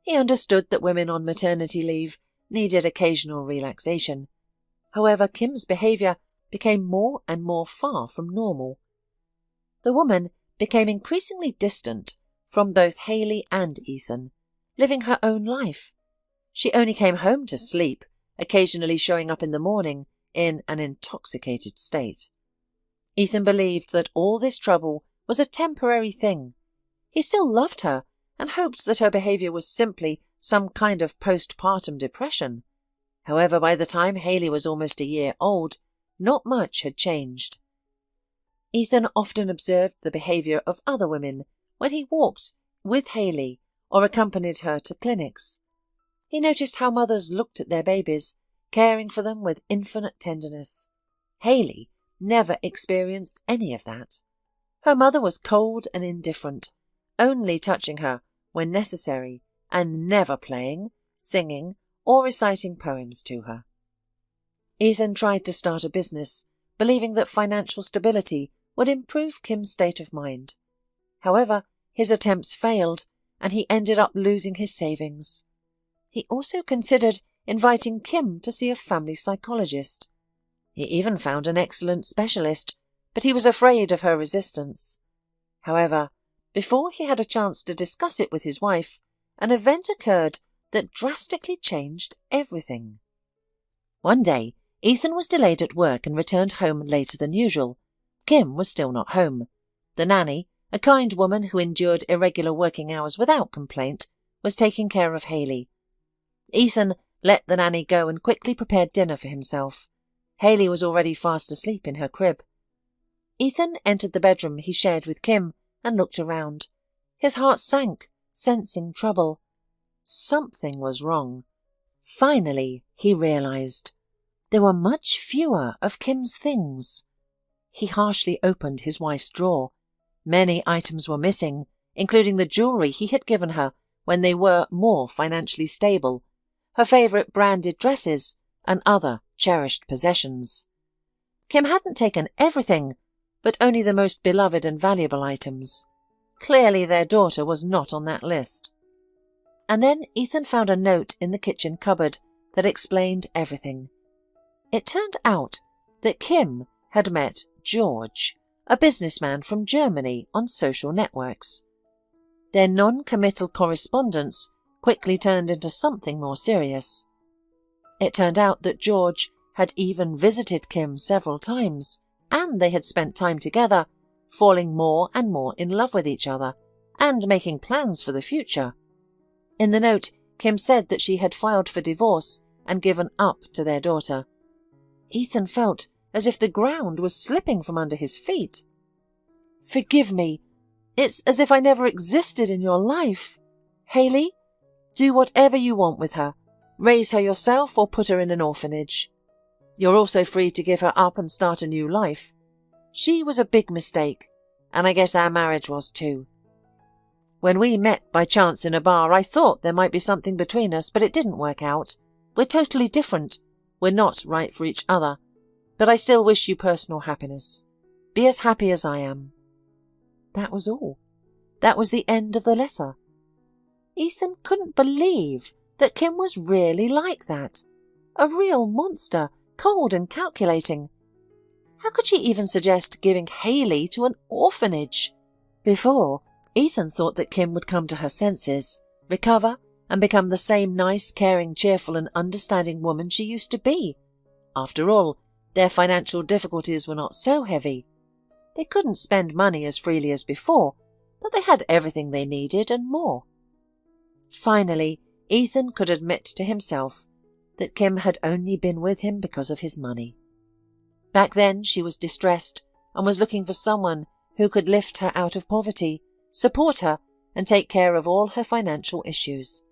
He understood that women on maternity leave needed occasional relaxation. However, Kim's behaviour became more and more far from normal. The woman became increasingly distant from both Hayley and Ethan, living her own life. She only came home to sleep, occasionally showing up in the morning in an intoxicated state. Ethan believed that all this trouble was a temporary thing. He still loved her and hoped that her behaviour was simply some kind of postpartum depression. However, by the time Hayley was almost a year old, not much had changed. Ethan often observed the behaviour of other women when he walked with Hayley or accompanied her to clinics. He noticed how mothers looked at their babies, caring for them with infinite tenderness. Hayley never experienced any of that. Her mother was cold and indifferent, only touching her when necessary and never playing, singing, or reciting poems to her. Ethan tried to start a business, believing that financial stability would improve Kim's state of mind. However, his attempts failed, and he ended up losing his savings. He also considered inviting Kim to see a family psychologist. He even found an excellent specialist, but he was afraid of her resistance. However, before he had a chance to discuss it with his wife, an event occurred that drastically changed everything. One day, Ethan was delayed at work and returned home later than usual. Kim was still not home. The nanny, a kind woman who endured irregular working hours without complaint, was taking care of Hayley. Ethan let the nanny go and quickly prepared dinner for himself. Hayley was already fast asleep in her crib. Ethan entered the bedroom he shared with Kim and looked around. His heart sank, sensing trouble. Something was wrong. Finally, he realized. There were much fewer of Kim's things. He harshly opened his wife's drawer. Many items were missing, including the jewellery he had given her when they were more financially stable, her favourite branded dresses, and other cherished possessions. Kim hadn't taken everything, but only the most beloved and valuable items. Clearly their daughter was not on that list. And then Ethan found a note in the kitchen cupboard that explained everything. It turned out that Kim had met George, a businessman from Germany, on social networks. Their non-committal correspondence quickly turned into something more serious. It turned out that George had even visited Kim several times, and they had spent time together, falling more and more in love with each other, and making plans for the future. In the note, Kim said that she had filed for divorce and given up to their daughter. Ethan felt as if the ground was slipping from under his feet. "Forgive me. It's as if I never existed in your life. Hayley, do whatever you want with her. Raise her yourself or put her in an orphanage. You're also free to give her up and start a new life. She was a big mistake, and I guess our marriage was too. When we met by chance in a bar, I thought there might be something between us, but it didn't work out. We're totally different. We're not right for each other. But I still wish you personal happiness. Be as happy as I am." That was all. That was the end of the letter. Ethan couldn't believe that Kim was really like that. A real monster, cold and calculating. How could she even suggest giving Hayley to an orphanage? Before, Ethan thought that Kim would come to her senses, recover, and become the same nice, caring, cheerful and understanding woman she used to be. After all, their financial difficulties were not so heavy. They couldn't spend money as freely as before, but they had everything they needed and more. Finally, Ethan could admit to himself that Kim had only been with him because of his money. Back then she was distressed and was looking for someone who could lift her out of poverty, support her, and take care of all her financial issues.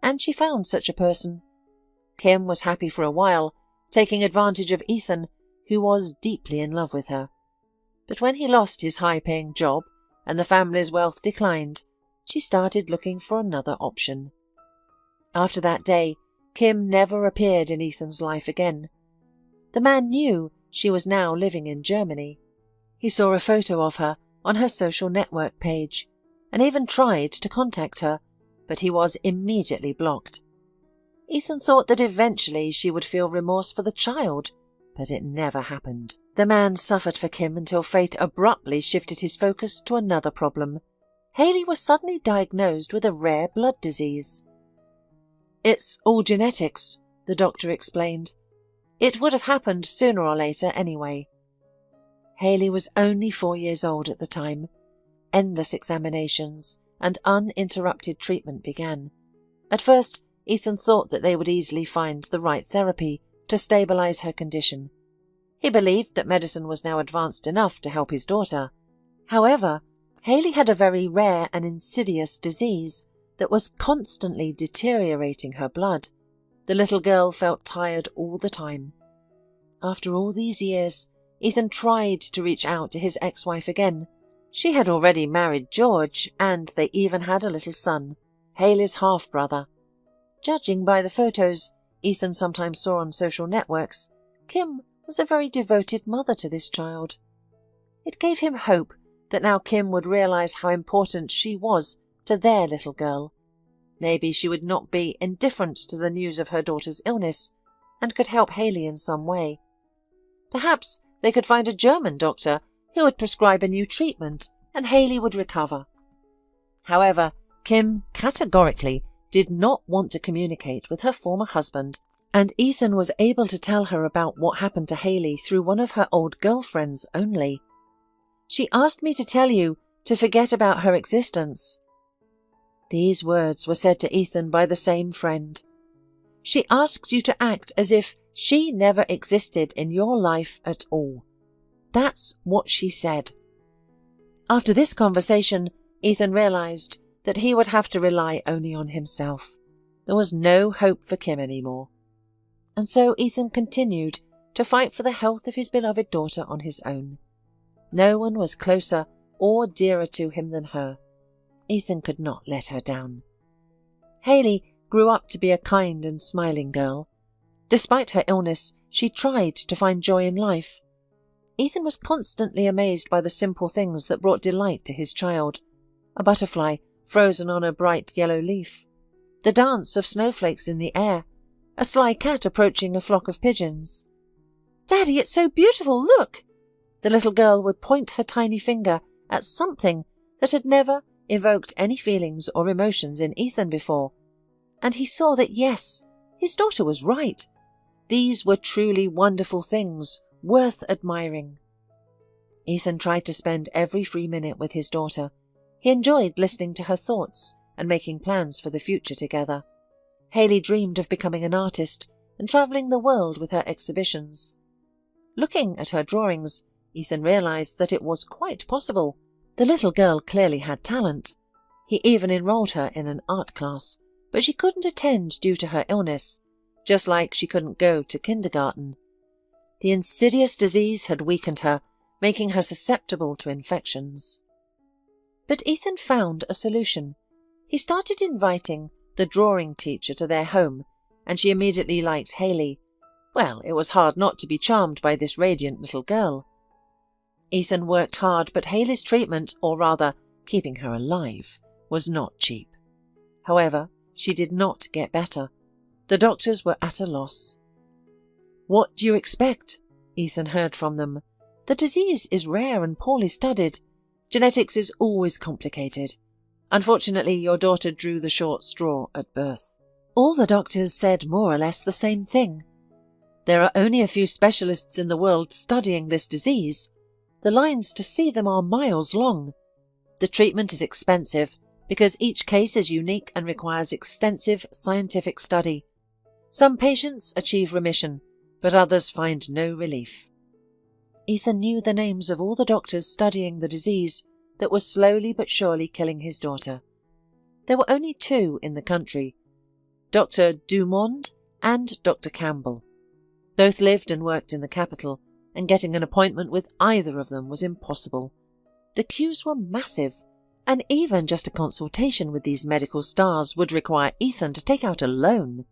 And she found such a person. Kim was happy for a while, taking advantage of Ethan, who was deeply in love with her. But when he lost his high-paying job and the family's wealth declined, she started looking for another option. After that day, Kim never appeared in Ethan's life again. The man knew she was now living in Germany. He saw a photo of her on her social network page and even tried to contact her, but he was immediately blocked. Ethan thought that eventually she would feel remorse for the child, but it never happened. The man suffered for Kim until fate abruptly shifted his focus to another problem. Hayley was suddenly diagnosed with a rare blood disease. "It's all genetics," the doctor explained. "It would have happened sooner or later anyway." Hayley was only 4 years old at the time. Endless examinations and uninterrupted treatment began. At first, Ethan thought that they would easily find the right therapy to stabilize her condition. He believed that medicine was now advanced enough to help his daughter. However, Hayley had a very rare and insidious disease that was constantly deteriorating her blood. The little girl felt tired all the time. After all these years, Ethan tried to reach out to his ex-wife again. She had already married George, and they even had a little son, Hayley's half-brother. Judging by the photos Ethan sometimes saw on social networks, Kim was a very devoted mother to this child. It gave him hope that now Kim would realize how important she was to their little girl. Maybe she would not be indifferent to the news of her daughter's illness and could help Hayley in some way. Perhaps they could find a German doctor who would prescribe a new treatment and Hayley would recover. However, Kim categorically did not want to communicate with her former husband, and Ethan was able to tell her about what happened to Hayley through one of her old girlfriends only. "She asked me to tell you to forget about her existence." These words were said to Ethan by the same friend. "She asks you to act as if she never existed in your life at all. That's what she said. After this conversation, Ethan realized that he would have to rely only on himself. There was no hope for Kim anymore. And so Ethan continued to fight for the health of his beloved daughter on his own. No one was closer or dearer to him than her. Ethan could not let her down. Hayley grew up to be a kind and smiling girl. Despite her illness, she tried to find joy in life. Ethan was constantly amazed by the simple things that brought delight to his child. A butterfly frozen on a bright yellow leaf, the dance of snowflakes in the air, a sly cat approaching a flock of pigeons. "Daddy, it's so beautiful, look!" The little girl would point her tiny finger at something that had never evoked any feelings or emotions in Ethan before. And he saw that yes, his daughter was right. These were truly wonderful things, worth admiring. Ethan tried to spend every free minute with his daughter. He enjoyed listening to her thoughts and making plans for the future together. Hayley dreamed of becoming an artist and travelling the world with her exhibitions. Looking at her drawings, Ethan realised that it was quite possible. The little girl clearly had talent. He even enrolled her in an art class, but she couldn't attend due to her illness, just like she couldn't go to kindergarten. The insidious disease had weakened her, making her susceptible to infections. But Ethan found a solution. He started inviting the drawing teacher to their home, and she immediately liked Hayley. Well, it was hard not to be charmed by this radiant little girl. Ethan worked hard, but Hayley's treatment, or rather, keeping her alive, was not cheap. However, she did not get better. The doctors were at a loss. "What do you expect?" Ethan heard from them. "The disease is rare and poorly studied. Genetics is always complicated. Unfortunately, your daughter drew the short straw at birth." All the doctors said more or less the same thing. "There are only a few specialists in the world studying this disease. The lines to see them are miles long. The treatment is expensive because each case is unique and requires extensive scientific study. Some patients achieve remission, but others find no relief." Ethan knew the names of all the doctors studying the disease that was slowly but surely killing his daughter. There were only two in the country, Dr. Dumond and Dr. Campbell. Both lived and worked in the capital, and getting an appointment with either of them was impossible. The queues were massive, and even just a consultation with these medical stars would require Ethan to take out a loan.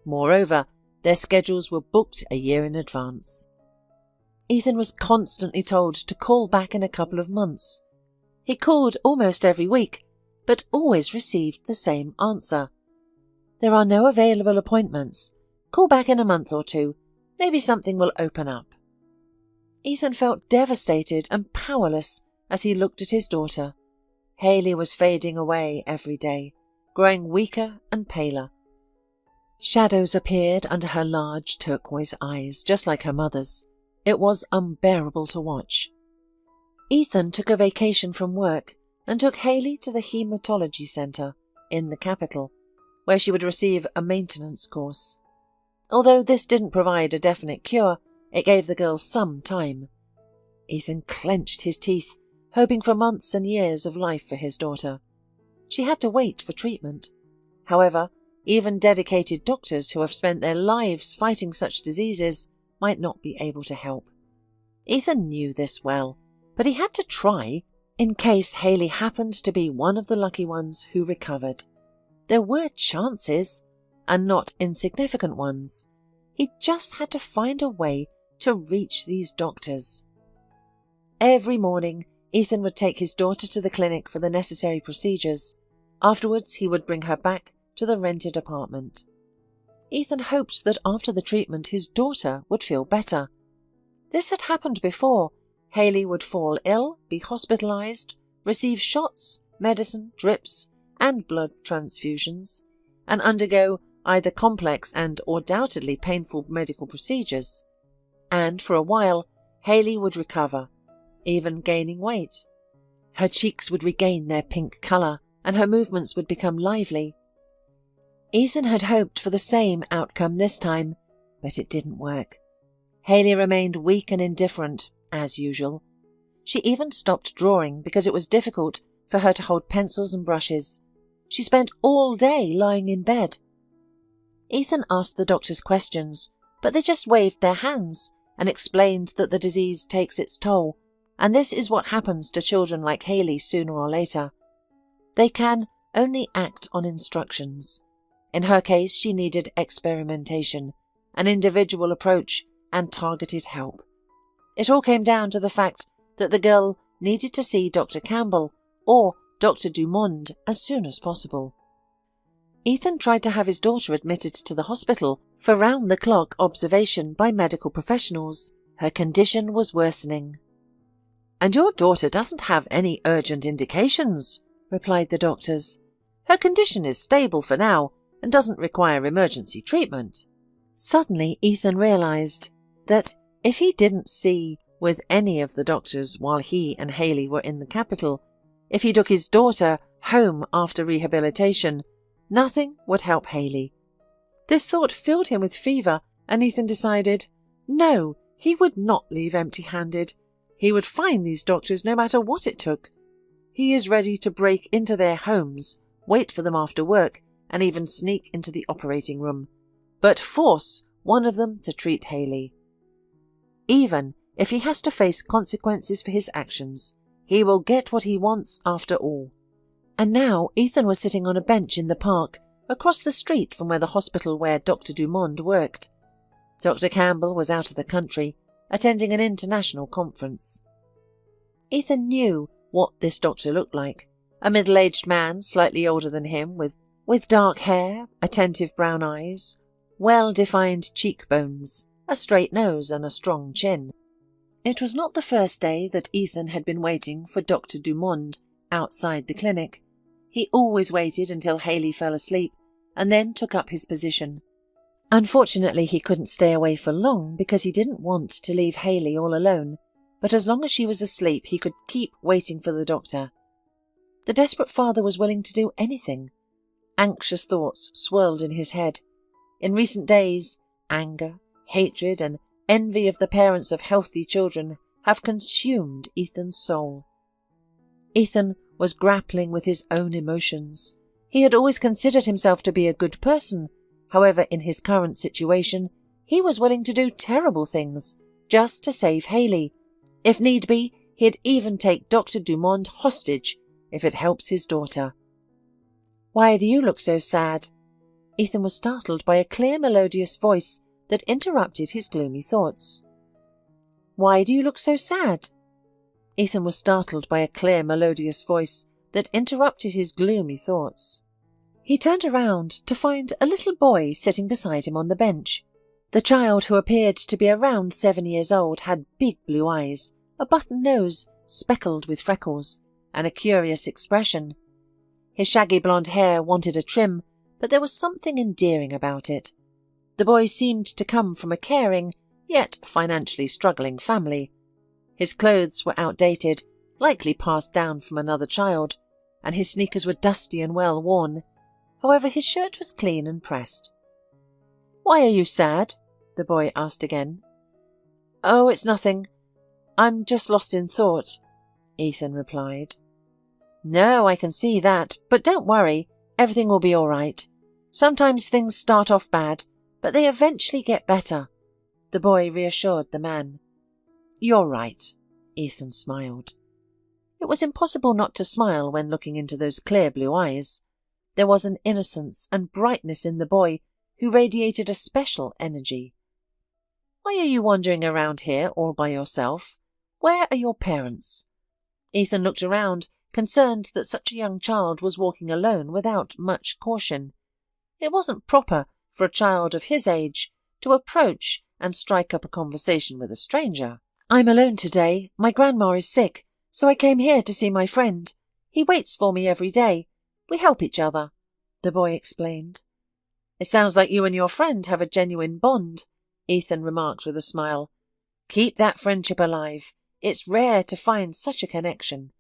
Moreover, their schedules were booked a year in advance. Ethan was constantly told to call back in a couple of months. He called almost every week, but always received the same answer. "There are no available appointments. Call back in a month or two. Maybe something will open up." Ethan felt devastated and powerless as he looked at his daughter. Hayley was fading away every day, growing weaker and paler. Shadows appeared under her large turquoise eyes, just like her mother's. It was unbearable to watch. Ethan took a vacation from work and took Hayley to the Hematology Centre in the capital, where she would receive a maintenance course. Although this didn't provide a definite cure, it gave the girl some time. Ethan clenched his teeth, hoping for months and years of life for his daughter. She had to wait for treatment. However, even dedicated doctors who have spent their lives fighting such diseases might not be able to help. Ethan knew this well, but he had to try in case Hayley happened to be one of the lucky ones who recovered. There were chances, and not insignificant ones. He just had to find a way to reach these doctors. Every morning, Ethan would take his daughter to the clinic for the necessary procedures. Afterwards, he would bring her back to the rented apartment. Ethan hoped that after the treatment his daughter would feel better. This had happened before. Hayley would fall ill, be hospitalized, receive shots, medicine, drips, and blood transfusions, and undergo either complex and undoubtedly painful medical procedures. And for a while, Hayley would recover, even gaining weight. Her cheeks would regain their pink colour, and her movements would become lively. Ethan had hoped for the same outcome this time, but it didn't work. Hayley remained weak and indifferent, as usual. She even stopped drawing because it was difficult for her to hold pencils and brushes. She spent all day lying in bed. Ethan asked the doctors questions, but they just waved their hands and explained that the disease takes its toll, and this is what happens to children like Hayley sooner or later. They can only act on instructions. In her case, she needed experimentation, an individual approach, and targeted help. It all came down to the fact that the girl needed to see Dr. Campbell or Dr. Dumond as soon as possible. Ethan tried to have his daughter admitted to the hospital for round-the-clock observation by medical professionals. Her condition was worsening. "And your daughter doesn't have any urgent indications," replied the doctors. "Her condition is stable for now and doesn't require emergency treatment." Suddenly, Ethan realized that if he didn't see with any of the doctors while he and Hayley were in the capital, if he took his daughter home after rehabilitation, nothing would help Hayley. This thought filled him with fever, and Ethan decided, no, he would not leave empty-handed. He would find these doctors no matter what it took. He is ready to break into their homes, wait for them after work, and even sneak into the operating room, but force one of them to treat Hayley. Even if he has to face consequences for his actions, he will get what he wants after all. And now Ethan was sitting on a bench in the park, across the street from where the hospital where Dr. Dumond worked. Dr. Campbell was out of the country, attending an international conference. Ethan knew what this doctor looked like, a middle-aged man slightly older than him, with dark hair, attentive brown eyes, well-defined cheekbones, a straight nose and a strong chin. It was not the first day that Ethan had been waiting for Dr. Dumond outside the clinic. He always waited until Hayley fell asleep and then took up his position. Unfortunately, he couldn't stay away for long because he didn't want to leave Hayley all alone, but as long as she was asleep he could keep waiting for the doctor. The desperate father was willing to do anything. Anxious thoughts swirled in his head. In recent days, anger, hatred, and envy of the parents of healthy children have consumed Ethan's soul. Ethan was grappling with his own emotions. He had always considered himself to be a good person. However, in his current situation, he was willing to do terrible things just to save Hayley. If need be, he'd even take Dr. Dumond hostage if it helps his daughter. "Why do you look so sad?" Ethan was startled by a clear, melodious voice that interrupted his gloomy thoughts. "Why do you look so sad?" Ethan was startled by a clear, melodious voice that interrupted his gloomy thoughts. He turned around to find a little boy sitting beside him on the bench. The child, who appeared to be around 7 years old, had big blue eyes, a button nose speckled with freckles, and a curious expression. His shaggy blonde hair wanted a trim, but there was something endearing about it. The boy seemed to come from a caring, yet financially struggling family. His clothes were outdated, likely passed down from another child, and his sneakers were dusty and well worn. However, his shirt was clean and pressed. "Why are you sad?" the boy asked again. "Oh, it's nothing. I'm just lost in thought," Ethan replied. "No, I can see that, but don't worry, everything will be all right. Sometimes things start off bad, but they eventually get better," the boy reassured the man. "You're right," Ethan smiled. It was impossible not to smile when looking into those clear blue eyes. There was an innocence and brightness in the boy who radiated a special energy. "Why are you wandering around here all by yourself? Where are your parents?" Ethan looked around, concerned that such a young child was walking alone without much caution. It wasn't proper for a child of his age to approach and strike up a conversation with a stranger. "I'm alone today. My grandma is sick, so I came here to see my friend. He waits for me every day. We help each other," the boy explained. "It sounds like you and your friend have a genuine bond," Ethan remarked with a smile. "Keep that friendship alive. It's rare to find such a connection."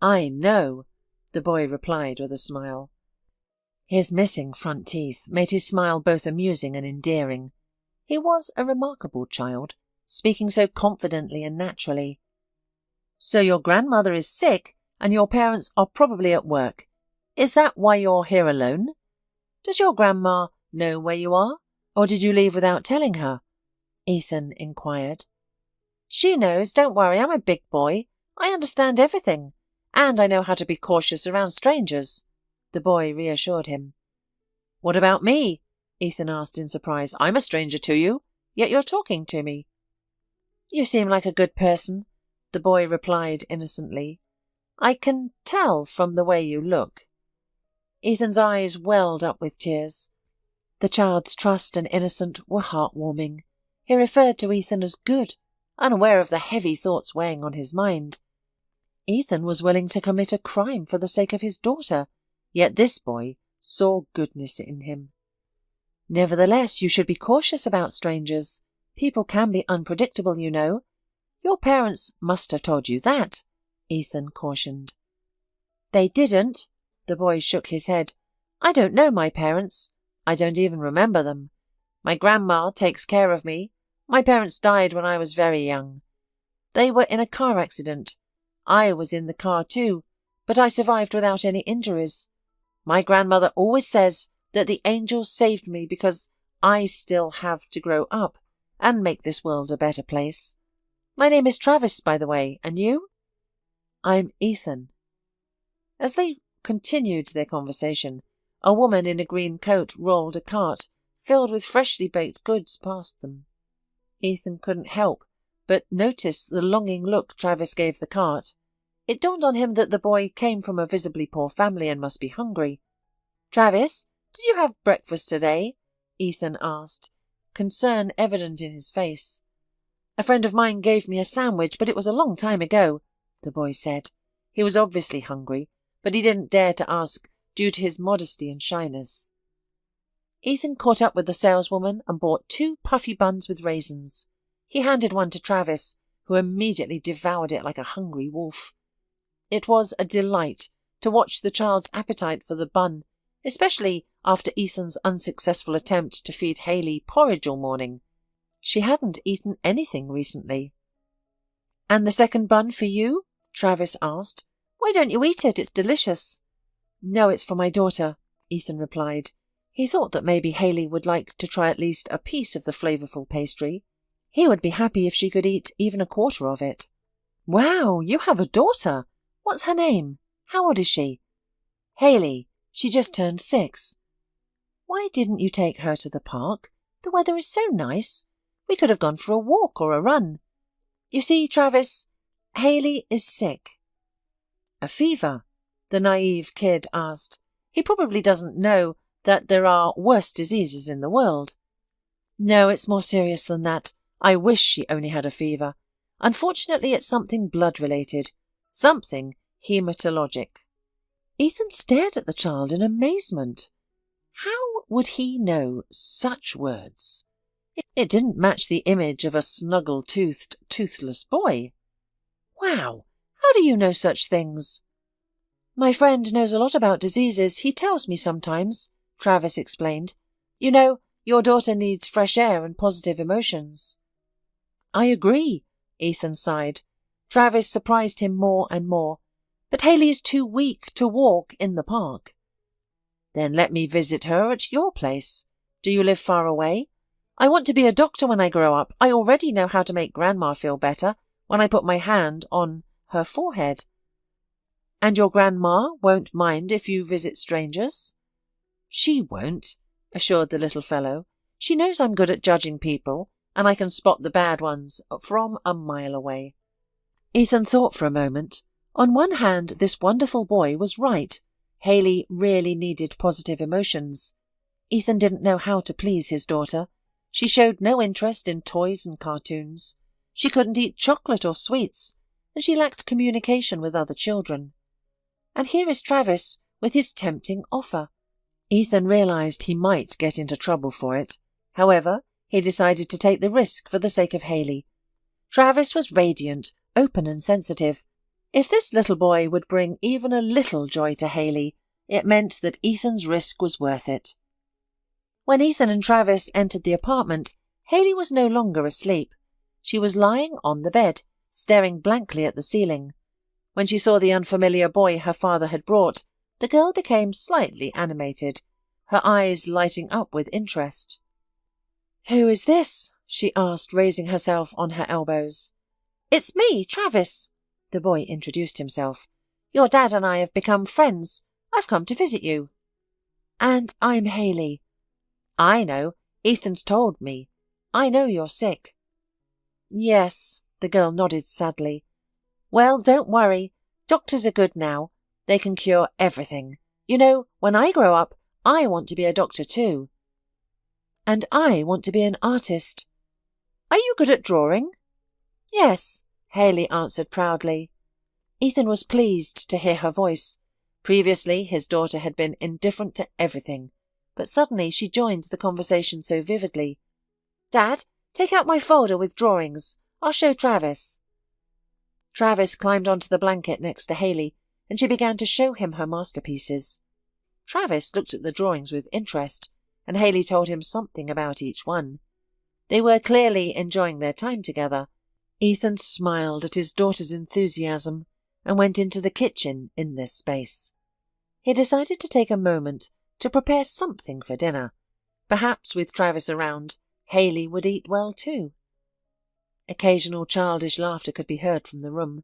"I know," the boy replied with a smile. His missing front teeth made his smile both amusing and endearing. He was a remarkable child, speaking so confidently and naturally. "So your grandmother is sick and your parents are probably at work. Is that why you're here alone? Does your grandma know where you are, or did you leave without telling her?" Ethan inquired. "She knows, don't worry, I'm a big boy. I understand everything, and I know how to be cautious around strangers," the boy reassured him. "What about me?" Ethan asked in surprise. "I'm a stranger to you, yet you're talking to me." "You seem like a good person," the boy replied innocently. "I can tell from the way you look." Ethan's eyes welled up with tears. The child's trust and innocence were heartwarming. He referred to Ethan as good, unaware of the heavy thoughts weighing on his mind. Ethan was willing to commit a crime for the sake of his daughter, yet this boy saw goodness in him. "Nevertheless, you should be cautious about strangers. People can be unpredictable, you know. Your parents must have told you that," Ethan cautioned. "They didn't," the boy shook his head. "I don't know my parents. I don't even remember them. My grandma takes care of me. My parents died when I was very young. They were in a car accident. I was in the car too, but I survived without any injuries. My grandmother always says that the angels saved me because I still have to grow up and make this world a better place. My name is Travis, by the way, and you?" "I'm Ethan." As they continued their conversation, a woman in a green coat rolled a cart filled with freshly baked goods past them. Ethan couldn't help but notice the longing look Travis gave the cart. It dawned on him that the boy came from a visibly poor family and must be hungry. "Travis, did you have breakfast today?" Ethan asked, concern evident in his face. "A friend of mine gave me a sandwich, but it was a long time ago," the boy said. He was obviously hungry, but he didn't dare to ask due to his modesty and shyness. Ethan caught up with the saleswoman and bought 2 puffy buns with raisins. He handed one to Travis, who immediately devoured it like a hungry wolf. It was a delight to watch the child's appetite for the bun, especially after Ethan's unsuccessful attempt to feed Haley porridge all morning. She hadn't eaten anything recently. "And the second bun for you?" Travis asked. "Why don't you eat it? It's delicious." "No, it's for my daughter," Ethan replied. He thought that maybe Haley would like to try at least a piece of the flavourful pastry. He would be happy if she could eat even a quarter of it. "Wow, you have a daughter! What's her name? How old is she?" "Haley. She just turned 6. "Why didn't you take her to the park? The weather is so nice. We could have gone for a walk or a run. You see, Travis, Haley is sick." "A fever?" the naive kid asked. He probably doesn't know that there are worse diseases in the world. "No, it's more serious than that. I wish she only had a fever. Unfortunately, it's something blood-related, something hematologic." Ethan stared at the child in amazement. How would he know such words? It didn't match the image of a snuggle-toothed, toothless boy. "Wow, how do you know such things?" "My friend knows a lot about diseases. He tells me sometimes," Travis explained. "You know, your daughter needs fresh air and positive emotions." "I agree," Ethan sighed. Travis surprised him more and more. "But Haley is too weak to walk in the park." "Then let me visit her at your place. Do you live far away? I want to be a doctor when I grow up. I already know how to make Grandma feel better when I put my hand on her forehead." "And your grandma won't mind if you visit strangers?" "She won't," assured the little fellow. "She knows I'm good at judging people, and I can spot the bad ones from a mile away." Ethan thought for a moment. On one hand, this wonderful boy was right. Haley really needed positive emotions. Ethan didn't know how to please his daughter. She showed no interest in toys and cartoons. She couldn't eat chocolate or sweets, and she lacked communication with other children. And here is Travis with his tempting offer. Ethan realized he might get into trouble for it. However, he decided to take the risk for the sake of Haley. Travis was radiant, open and sensitive. If this little boy would bring even a little joy to Haley, it meant that Ethan's risk was worth it. When Ethan and Travis entered the apartment, Haley was no longer asleep. She was lying on the bed, staring blankly at the ceiling. When she saw the unfamiliar boy her father had brought, the girl became slightly animated, her eyes lighting up with interest. "Who is this?" she asked, raising herself on her elbows. "It's me, Travis," the boy introduced himself. "Your dad and I have become friends. I've come to visit you." "And I'm Hayley." "I know. Ethan's told me. I know you're sick." "Yes," the girl nodded sadly. "Well, don't worry. Doctors are good now. They can cure everything. You know, when I grow up, I want to be a doctor too." "And I want to be an artist." "Are you good at drawing?" "Yes," Hayley answered proudly. Ethan was pleased to hear her voice. Previously, his daughter had been indifferent to everything, but suddenly she joined the conversation so vividly. "Dad, take out my folder with drawings. I'll show Travis." Travis climbed onto the blanket next to Hayley, and she began to show him her masterpieces. Travis looked at the drawings with interest, and Hayley told him something about each one. They were clearly enjoying their time together. Ethan smiled at his daughter's enthusiasm and went into the kitchen in this space. He decided to take a moment to prepare something for dinner. Perhaps with Travis around, Hayley would eat well too. Occasional childish laughter could be heard from the room.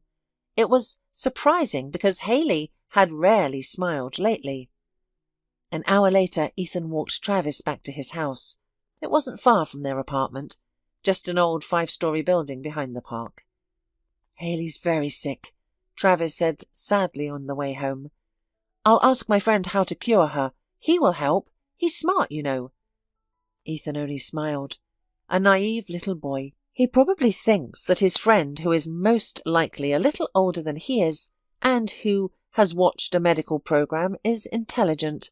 It was surprising because Hayley had rarely smiled lately. An hour later, Ethan walked Travis back to his house. It wasn't far from their apartment, just an old 5-story building behind the park. "Hayley's very sick," Travis said sadly on the way home. "I'll ask my friend how to cure her. He will help. He's smart, you know." Ethan only smiled. A naive little boy. He probably thinks that his friend, who is most likely a little older than he is, and who has watched a medical program, is intelligent.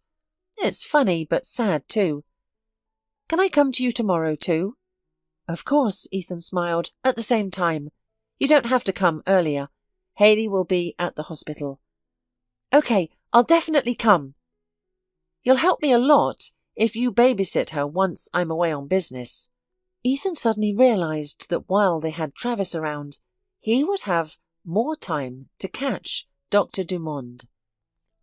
It's funny, but sad too. "Can I come to you tomorrow too?" "Of course," Ethan smiled, "at the same time. You don't have to come earlier. Hayley will be at the hospital." "Okay, I'll definitely come." "You'll help me a lot if you babysit her once I'm away on business." Ethan suddenly realized that while they had Travis around, he would have more time to catch Dr. Dumond.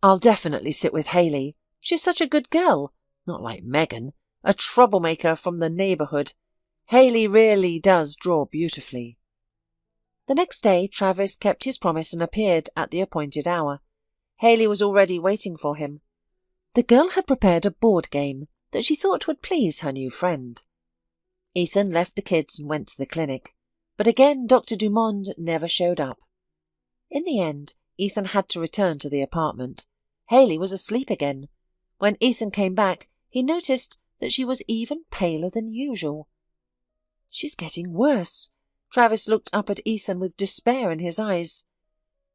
"I'll definitely sit with Hayley. She's such a good girl, not like Megan, a troublemaker from the neighbourhood. Hayley really does draw beautifully." The next day, Travis kept his promise and appeared at the appointed hour. Hayley was already waiting for him. The girl had prepared a board game that she thought would please her new friend. Ethan left the kids and went to the clinic, but again Dr. Dumond never showed up. In the end, Ethan had to return to the apartment. Hayley was asleep again. When Ethan came back, he noticed that she was even paler than usual. "She's getting worse." Travis looked up at Ethan with despair in his eyes.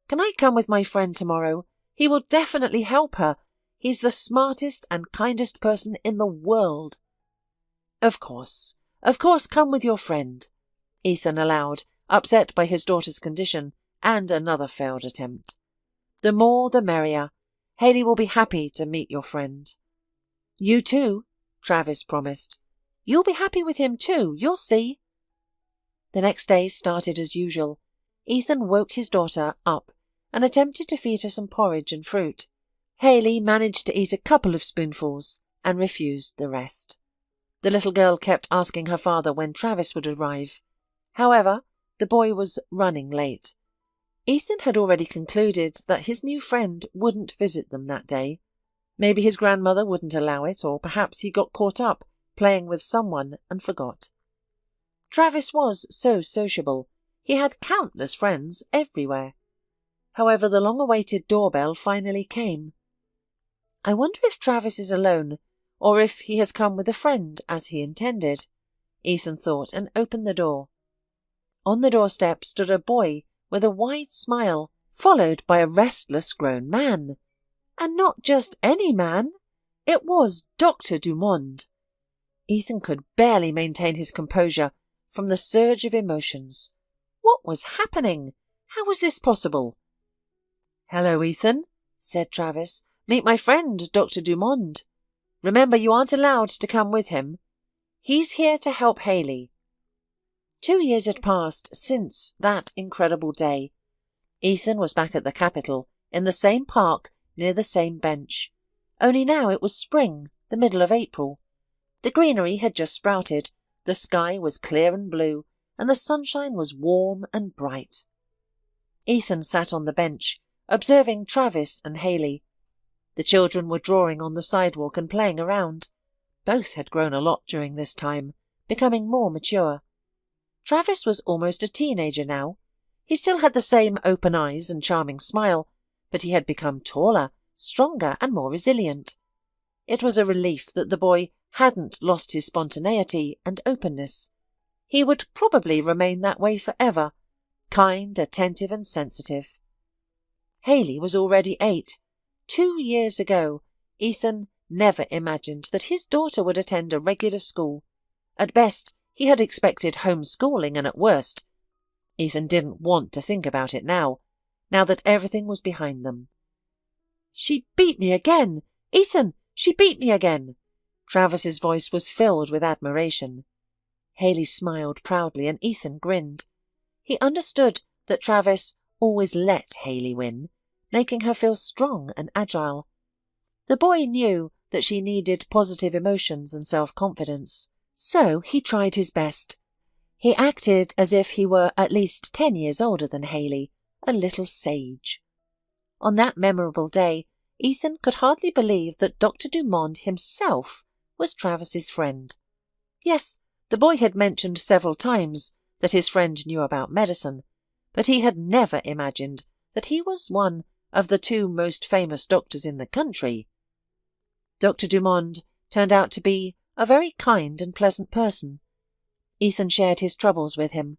"Can I come with my friend tomorrow? He will definitely help her. He's the smartest and kindest person in the world." Of course, come with your friend," Ethan allowed, upset by his daughter's condition and another failed attempt. "The more the merrier. Hayley will be happy to meet your friend." "You too," Travis promised. "You'll be happy with him too, you'll see." The next day started as usual. Ethan woke his daughter up and attempted to feed her some porridge and fruit. Hayley managed to eat a couple of spoonfuls and refused the rest. The little girl kept asking her father when Travis would arrive. However, the boy was running late. Ethan had already concluded that his new friend wouldn't visit them that day. Maybe his grandmother wouldn't allow it, or perhaps he got caught up playing with someone and forgot. Travis was so sociable. He had countless friends everywhere. However, the long-awaited doorbell finally came. I wonder if Travis is alone, or if he has come with a friend as he intended, Ethan thought, and opened the door. On the doorstep stood a boy with a wide smile, followed by a restless grown man. And not just any man. It was Dr. Dumond. Ethan could barely maintain his composure from the surge of emotions. What was happening? How was this possible? "Hello, Ethan," said Travis. "Meet my friend, Dr. Dumond. Remember, you aren't allowed to come with him. He's here to help Hayley." 2 years had passed since that incredible day. Ethan was back at the capital, in the same park, near the same bench. Only now it was spring, the middle of April. The greenery had just sprouted, the sky was clear and blue, and the sunshine was warm and bright. Ethan sat on the bench, observing Travis and Haley. The children were drawing on the sidewalk and playing around. Both had grown a lot during this time, becoming more mature. Travis was almost a teenager now. He still had the same open eyes and charming smile, but he had become taller, stronger and more resilient. It was a relief that the boy hadn't lost his spontaneity and openness. He would probably remain that way forever, kind, attentive and sensitive. Haley was already 8. 2 years ago, Ethan never imagined that his daughter would attend a regular school. At best, he had expected homeschooling, and at worst, Ethan didn't want to think about it now that everything was behind them. "She beat me again! Ethan, she beat me again!" Travis's voice was filled with admiration. Haley smiled proudly and Ethan grinned. He understood that Travis always let Haley win, making her feel strong and agile. The boy knew that she needed positive emotions and self-confidence, so he tried his best. He acted as if he were at least 10 years older than Haley, a little sage. On that memorable day, Ethan could hardly believe that Dr. Dumond himself was Travis's friend. Yes, the boy had mentioned several times that his friend knew about medicine, but he had never imagined that he was one of the 2 most famous doctors in the country. Dr. Dumond turned out to be a very kind and pleasant person. Ethan shared his troubles with him.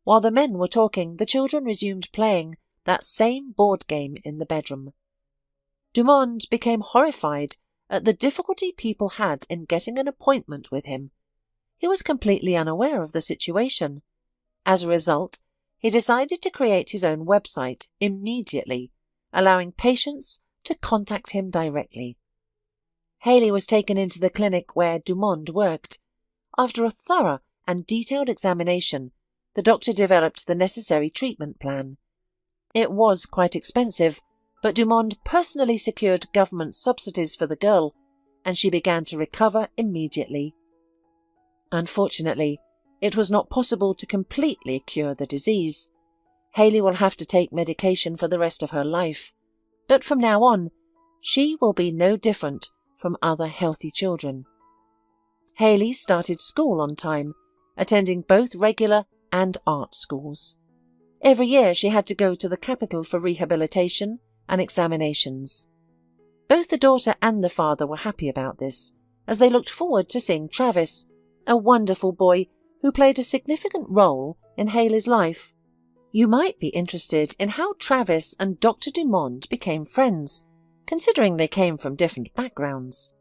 While the men were talking, the children resumed playing that same board game in the bedroom. Dumond became horrified at the difficulty people had in getting an appointment with him. He was completely unaware of the situation. As a result, he decided to create his own website immediately, allowing patients to contact him directly. Haley was taken into the clinic where Dumond worked. After a thorough and detailed examination, the doctor developed the necessary treatment plan. It was quite expensive, but Dumond personally secured government subsidies for the girl, and she began to recover immediately. Unfortunately, it was not possible to completely cure the disease. Haley will have to take medication for the rest of her life, but from now on, she will be no different from other healthy children. Haley started school on time, attending both regular and art schools. Every year she had to go to the capital for rehabilitation and examinations. Both the daughter and the father were happy about this, as they looked forward to seeing Travis, a wonderful boy who played a significant role in Haley's life. You might be interested in how Travis and Dr. Dumond became friends, considering they came from different backgrounds.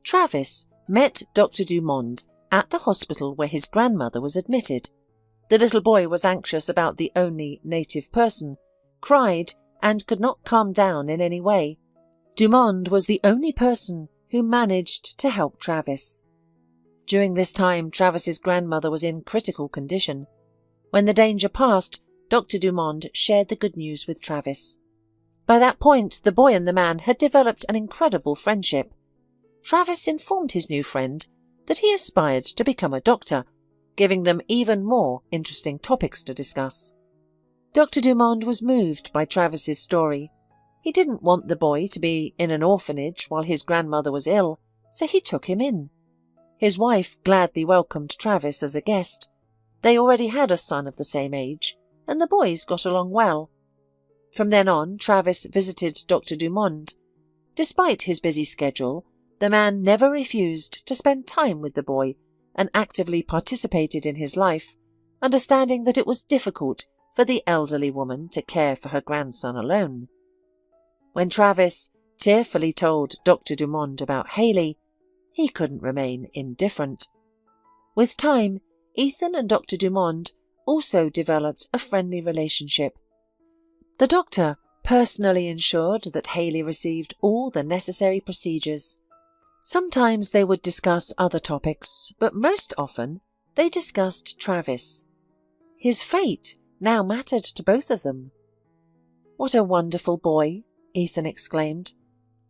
Travis met Dr. Dumond at the hospital where his grandmother was admitted. The little boy was anxious about the only native person, cried, and could not calm down in any way. Dumond was the only person who managed to help Travis. During this time, Travis's grandmother was in critical condition. When the danger passed, Dr. Dumond shared the good news with Travis. By that point, the boy and the man had developed an incredible friendship. Travis informed his new friend that he aspired to become a doctor, giving them even more interesting topics to discuss. Dr. Dumond was moved by Travis's story. He didn't want the boy to be in an orphanage while his grandmother was ill, so he took him in. His wife gladly welcomed Travis as a guest. They already had a son of the same age, and the boys got along well. From then on, Travis visited Dr. Dumond. Despite his busy schedule, the man never refused to spend time with the boy and actively participated in his life, understanding that it was difficult for the elderly woman to care for her grandson alone. When Travis tearfully told Dr. Dumond about Haley, he couldn't remain indifferent. With time, Ethan and Dr. Dumond also developed a friendly relationship. The doctor personally ensured that Haley received all the necessary procedures. Sometimes they would discuss other topics, but most often They discussed Travis. His fate now mattered to both of them. "What a wonderful boy," Ethan exclaimed.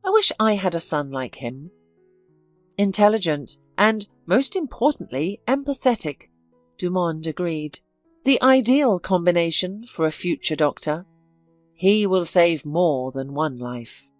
"I wish I had a son like him." "Intelligent and, most importantly, empathetic," Dumond agreed. "The ideal combination for a future doctor. He will save more than one life."